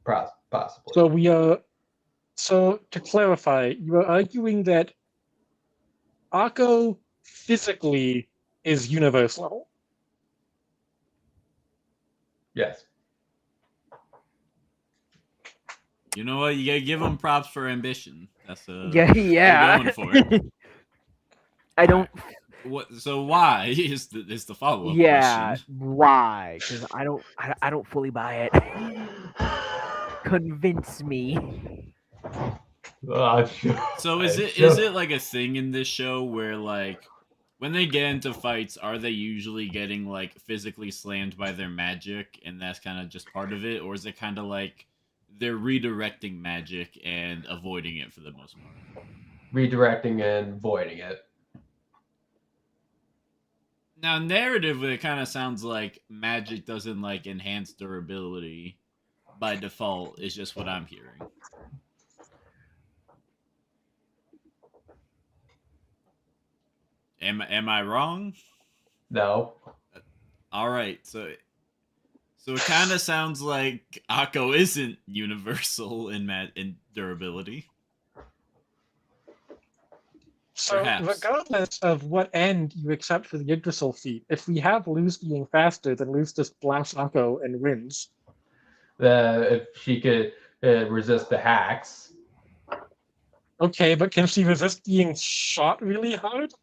possibly. So we are. So to clarify, you are arguing that Akko physically is universe level. Yes. You know what? You gotta give him props for ambition. That's Yeah. What are you going for? I don't. What? So why is the follow up Yeah, question? why? Because I don't fully buy it. Convince me. So is it like a thing in this show where like when they get into fights, are they usually getting like physically slammed by their magic, and that's kind of just part of it, or is it kind of like they're redirecting magic and avoiding it for the most part? Redirecting and voiding it. Now, narratively, it kind of sounds like magic doesn't like enhance durability by default. Is just what I'm hearing. Am I wrong? No. All right, so it kind of sounds like Akko isn't universal in durability. So Perhaps. regardless of what end you accept for the Yggdrasil feat, if we have Luz being faster, then Luz just blasts Akko and wins. If she could resist the hacks. Okay, but can she resist being shot really hard?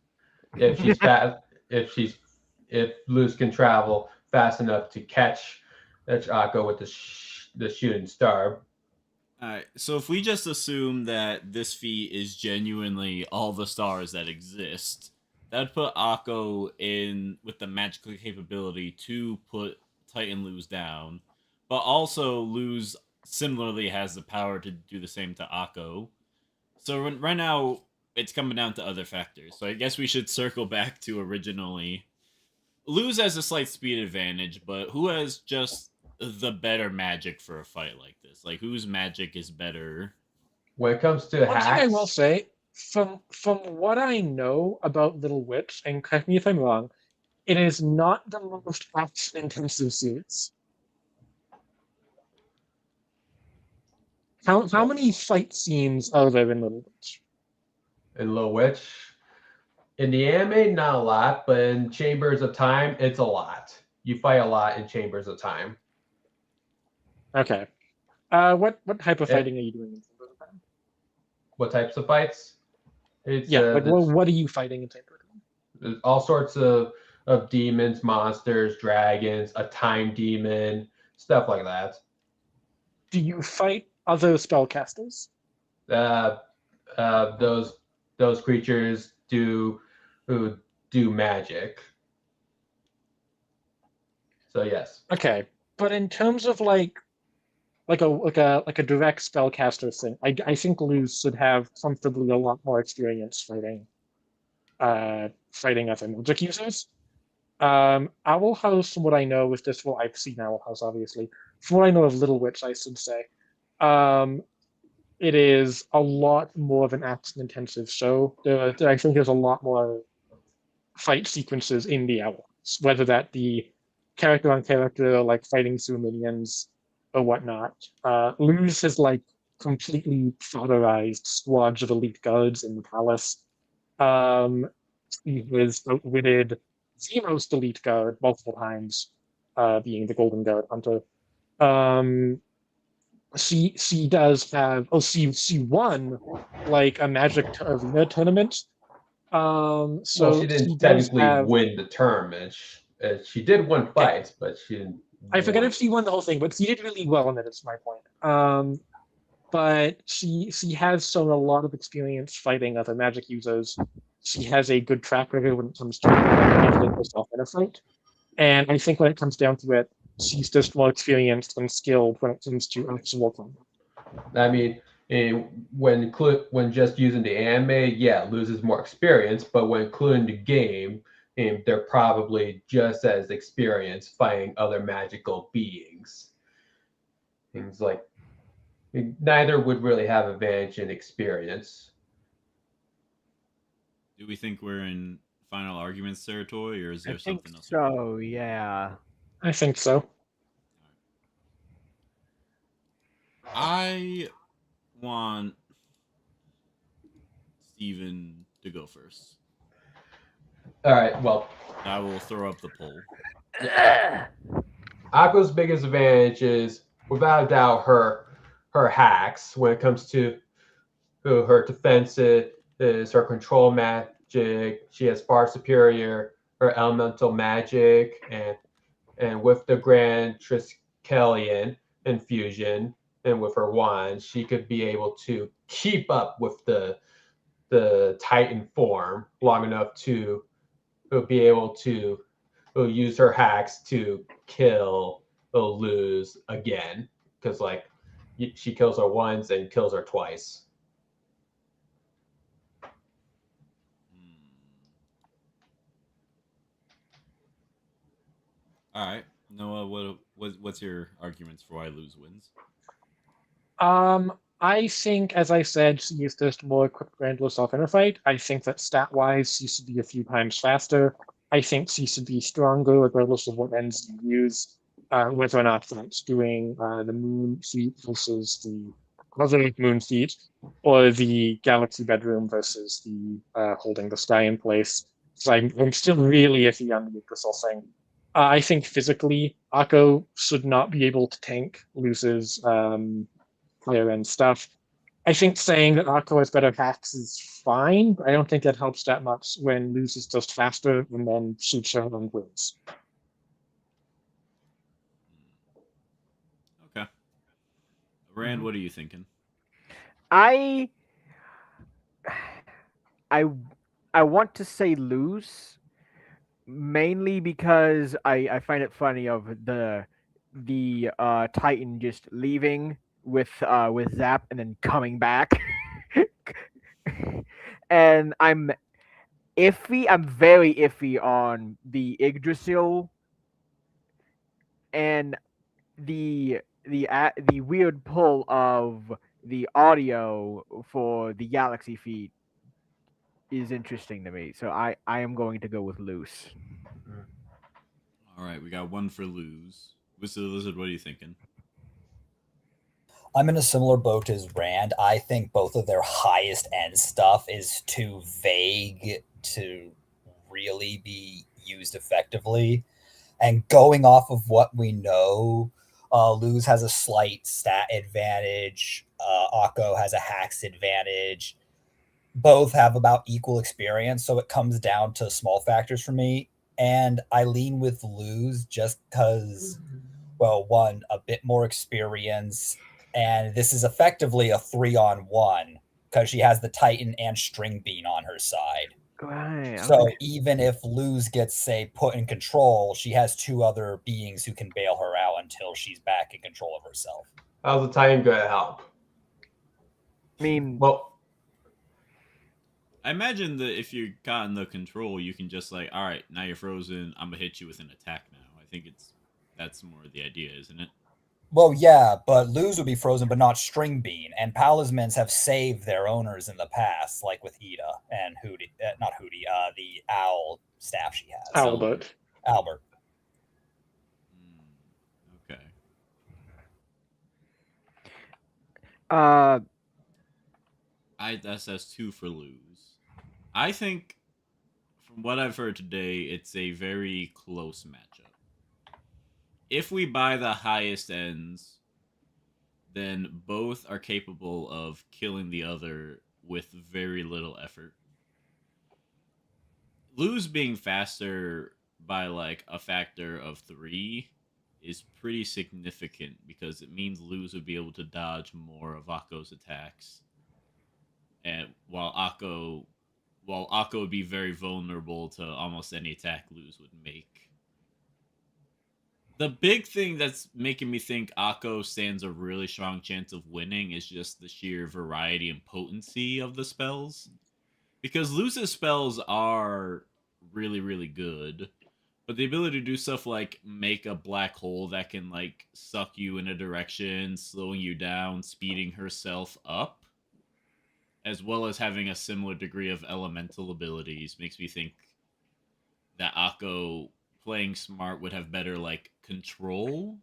If she's fast, if Luz can travel fast enough to catch Akko with the shooting star. Alright, so if we just assume that this feat is genuinely all the stars that exist, that'd put Akko in with the magical capability to put Titan Luz down, but also Luz similarly has the power to do the same to Akko. So right now, it's coming down to other factors. So I guess we should circle back to originally. Luz has a slight speed advantage, but who has just the better magic for a fight like this? Like, whose magic is better? When it comes to One hacks, thing I will say, from what I know about Little Witch, and correct me if I'm wrong, it is not the most action-intensive series. How many fight scenes are there in Little Witch? in Little Witch, in the anime, not a lot, but in Chambers of Time, it's a lot. You fight a lot in Chambers of Time. Okay. What type of fighting are you doing in Chamber of Time? What types of fights? It's what are you fighting in Chamber of Time? all sorts of demons, monsters, dragons, a time demon, stuff like that. Do you fight other spellcasters? Those creatures do magic. So yes. Okay, but in terms of like a direct spellcaster thing, I think Luz should have comfortably a lot more experience fighting other magic users. Owl House, from what I know, with this, well, I've seen Owl House, obviously. From what I know of Little Witch, I should say, it is a lot more of an action-intensive show. I think there's a lot more fight sequences in the Owl House, whether that be character on character, like fighting through minions or whatnot. Luz has like completely fodderized squads of elite guards in the palace. He has outwitted the most elite guard multiple times, being the Golden Guard Hunter. She does have she won like a Magic Arena tournament. So well, she didn't technically win the tournament. She did win fights, but she didn't. I forget if she won the whole thing, but she did really well in it. It's my point. But she has shown a lot of experience fighting other magic users. She has a good track record when it comes to handling herself in a fight. And I think when it comes down to it, she's just more experienced and skilled when it comes to actual combat. I mean, when just using the anime, yeah, loses more experience, but when including the game, they're probably just as experienced fighting other magical beings. Things like neither would really have advantage in experience. Do we think we're in final arguments territory, or is there I think something else? so. Yeah. I think so. I want Steven to go first. All right. Well, I will throw up the poll. Akko's biggest advantage is, without a doubt, her hacks when it comes to her defense is her control magic. She has far superior her elemental magic, and with the Grand Triskelion infusion and with her wand, she could be able to keep up with the Titan form long enough to be able to use her hacks to kill Luz again, because like she kills her once and kills her twice. All right, Noah, what's your arguments for why Luz wins? I think, as I said, she is just more equipped to handle herself in a fight. I think that stat-wise, she should be a few times faster. I think she should be stronger, regardless of what ends you use. Whether or not that's doing the moon seat versus the other moon seat, or the galaxy bedroom versus the holding the sky in place. So I'm still really iffy on the crystal thing. I think physically, Akko should not be able to tank Luz's higher end stuff. I think saying that Akko has better hacks is fine, but I don't think that helps that much when Luz is just faster and then shoots her and wins. Okay, Rand, what are you thinking? I I I want to say lose, mainly because I find it funny of the Titan just leaving with Zap and then coming back. And I'm iffy. I'm very iffy on the Yggdrasil and the weird pull of the audio for the Galaxy feed is interesting to me. So I am going to go with loose. All right, we got one for Luz. Mr. Lizard, what are you thinking? I'm in a similar boat as Rand. I think both of their highest end stuff is too vague to really be used effectively. And going off of what we know, Luz has a slight stat advantage. Akko has a hacks advantage. Both have about equal experience, so it comes down to small factors for me. And I lean with Luz just because, well, one, a bit more experience, and this is effectively a 3-on-1 because she has the Titan and String Bean on her side. Right. So even if Luz gets, say, put in control, she has two other beings who can bail her out until she's back in control of herself. How's the Titan going to help? I mean, Well, I imagine that if you got in the control, you can just like, all right, now you're frozen. I'm gonna hit you with an attack now. I think that's more the idea, isn't it? Well, yeah, but Luz would be frozen, but not String Bean. And Palismans have saved their owners in the past, like with Ida and Hootie. Not Hootie, the owl staff she has. Albert. Albert. Okay. That's 2 for Luz. I think, from what I've heard today, it's a very close matchup. If we buy the highest ends, then both are capable of killing the other with very little effort. Luz being faster by like a factor of 3 is pretty significant because it means Luz would be able to dodge more of Akko's attacks. And while Akko would be very vulnerable to almost any attack Luz would make. The big thing that's making me think Akko stands a really strong chance of winning is just the sheer variety and potency of the spells. Because Luz's spells are really, really good. But the ability to do stuff like make a black hole that can like suck you in a direction, slowing you down, speeding herself up, as well as having a similar degree of elemental abilities, makes me think that Akko playing smart would have better like control.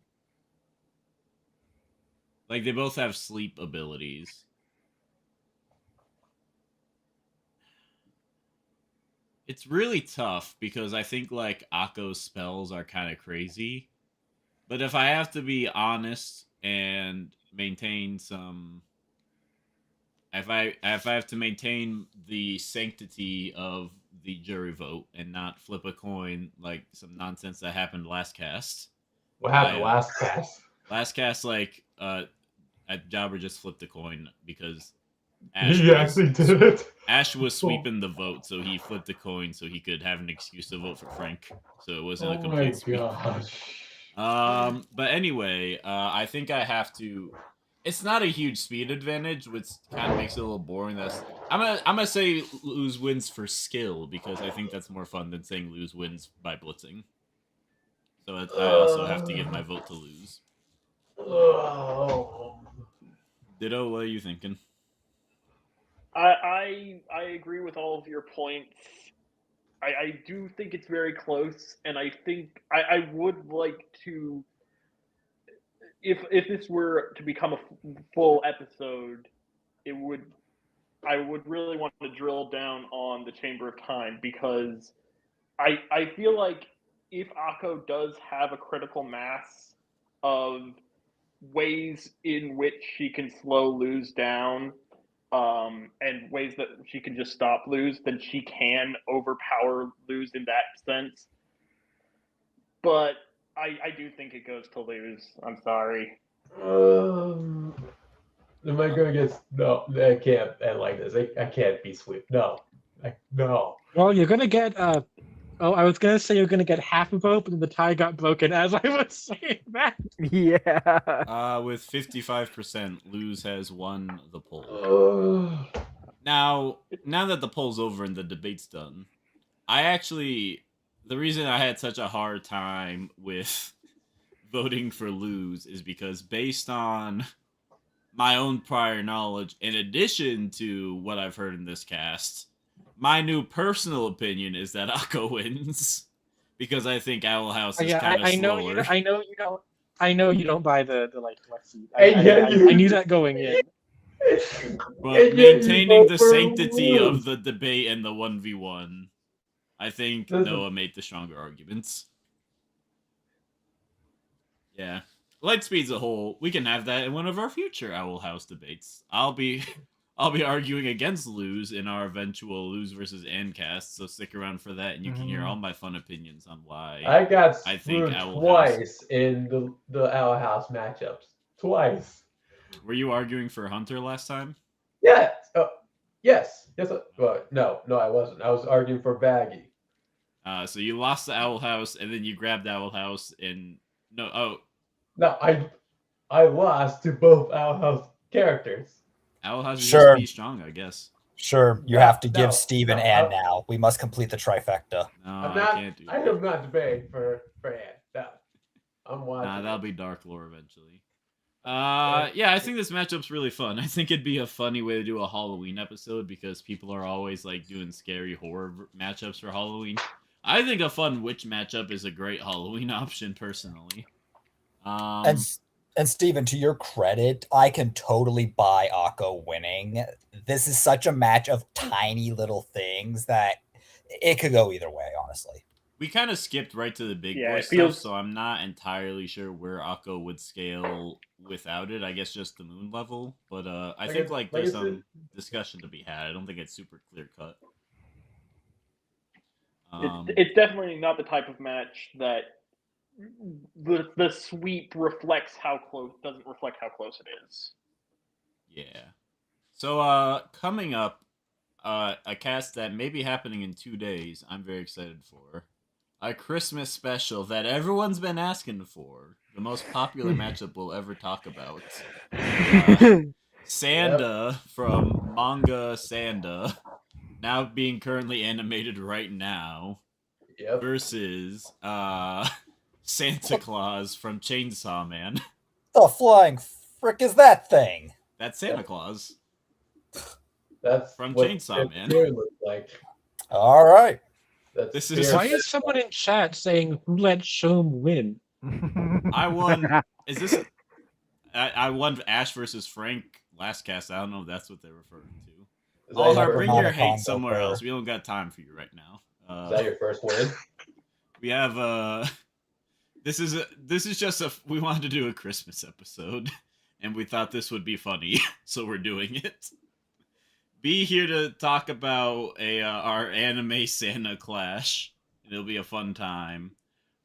Like they both have sleep abilities. It's really tough because I think like Akko's spells are kind of crazy. But if I have to be honest and maintain some if I have to maintain the sanctity of the jury vote and not flip a coin like some nonsense that happened last cast. What happened last cast? Last cast, like Jobber just flipped a coin because Ash He actually did it. Ash was sweeping the vote, so he flipped a coin so he could have an excuse to vote for Frank. So it wasn't a complete sweep. Gosh. But anyway, I think I have to. It's not a huge speed advantage, which kind of makes it a little boring. I'm gonna say lose wins for skill because I think that's more fun than saying lose wins by blitzing. So I also have to give my vote to lose. Ditto, what are you thinking? I agree with all of your points. I do think it's very close, and I think I would like to, if this were to become a full episode, I would really want to drill down on the Chamber of Time because I feel like if Akko does have a critical mass of ways in which she can slow Luz down, and ways that she can just stop Luz, then she can overpower Luz in that sense. But I do think it goes to Luz. I'm sorry. Am I going to get... No, I can't end like this. I can't be sweep. No. No. Well, you're gonna get I was gonna say you're gonna get half a vote, but then the tie got broken as I was saying that. Yeah. With 55%, Luz has won the poll. Now that the poll's over and the debate's done, the reason I had such a hard time with voting for Luz is because based on my own prior knowledge, in addition to what I've heard in this cast, my new personal opinion is that Akko wins because I think Owl House is kind of slower. I know you don't buy the like Lexi. I knew that going in. But maintaining the sanctity of the debate and the 1v1, I think Noah made the stronger arguments. Yeah. Lightspeed's a whole. We can have that in one of our future Owl House debates. I'll be arguing against Luz in our eventual Luz versus Ancast, so stick around for that, and you can hear all my fun opinions on why I got I think screwed Owl twice House. in the Owl House matchups. Twice. Were you arguing for Hunter last time? Yeah. Yes. Well, no, I wasn't. I was arguing for Baggy. So you lost to Owl House, and then you grabbed Owl House, and No, I lost to both Owl House characters. Owl House is Sure. just be strong, I guess. Sure, you have to give Steven Ann now. We must complete the trifecta. No, I can't do that. I am not debating for Ann. No. I'm watching. Nah, that'll be Dark Lore eventually. Yeah, I think this matchup's really fun. I think it'd be a funny way to do a Halloween episode because people are always like doing scary horror matchups for Halloween. I think a fun witch matchup is a great Halloween option, personally. And Steven, to your credit, I can totally buy Akko winning. This is such a match of tiny little things that it could go either way, honestly. We kind of skipped right to the big boy stuff, so I'm not entirely sure where Akko would scale without it. I guess just the moon level, but I think there's some discussion to be had. I don't think it's super clear cut. It's definitely not the type of match that the sweep reflects how close doesn't reflect how close it is. Yeah. So coming up, a cast that may be happening in 2 days. I'm very excited for a Christmas special that everyone's been asking for. The most popular matchup we'll ever talk about. Sanda from manga Sanda, now being currently animated right now, versus Santa Claus from Chainsaw Man. The flying frick is that thing? That's Santa Claus. That's from what Chainsaw Man. It looks like. All right. That's This is- fierce. Why is someone in chat saying who let Shom win? I won. Is this? I won Ash versus Frank last cast. I don't know if that's what they're referring to. Is that, Aldar, your, bring Not your a hate combo somewhere player. else. We don't got time for you right now. is that your first win? We have this is just a we wanted to do a Christmas episode, and we thought this would be funny, so we're doing it. Be here to talk about our anime Santa Clash. It'll be a fun time.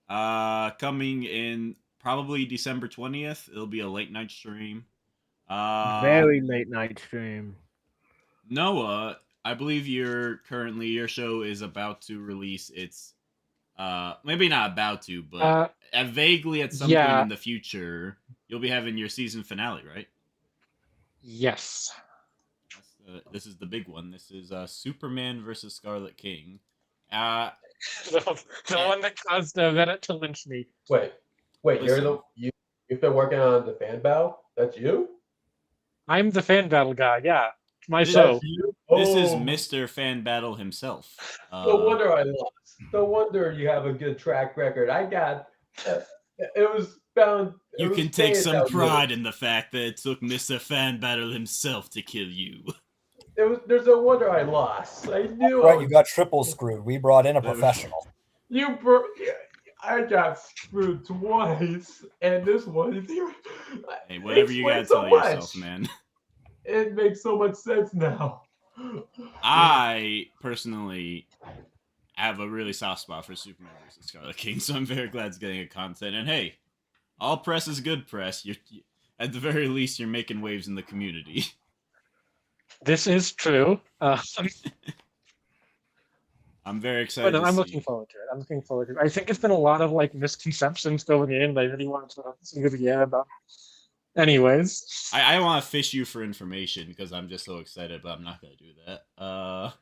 Coming in probably December 20th. It'll be a late night stream. Very late night stream. Noah, I believe your show is about to release its maybe not about to, but vaguely at some point yeah. in the future, you'll be having your season finale, right? Yes. This is the big one. This is Superman versus Scarlet King. The one that caused Reddit to lynch me. Wait, Listen. you've been working on the fan battle? That's you? I'm the fan battle guy, yeah. It's my This- show. That's you? This is Oh, Mr. Fan Battle himself. No wonder I lost. No wonder you have a good track record. I got. It was bound. it You was can take saying some that pride in the fact that it took Mr. Fan Battle himself to kill you. There's no wonder I lost. I knew. Right, you got triple screwed. We brought in a There- professional. I got screwed twice, and this one. Hey, whatever you gotta explains so tell much. yourself, man. It makes so much sense now. I personally have a really soft spot for Superman vs. Scarlet King, so I'm very glad it's getting a content. And hey, all press is good press. At the very least, you're making waves in the community. This is true. I'm very excited. But to I'm see. looking forward to it. I think it's been a lot of like misconceptions going in. But I really want to see it again about. Anyways, I want to fish you for information because I'm just so excited, but I'm not gonna do that.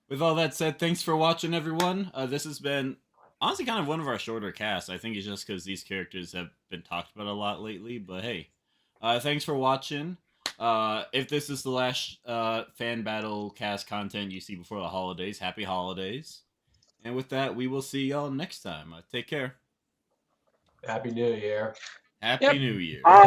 With all that said, thanks for watching, everyone. This has been honestly kind of one of our shorter casts. I think it's just because these characters have been talked about a lot lately. But hey, thanks for watching. If this is the last fan battle cast content you see before the holidays, happy holidays. And with that, we will see y'all next time. Take care. Happy New Year. Happy Yep. New Year. Bye.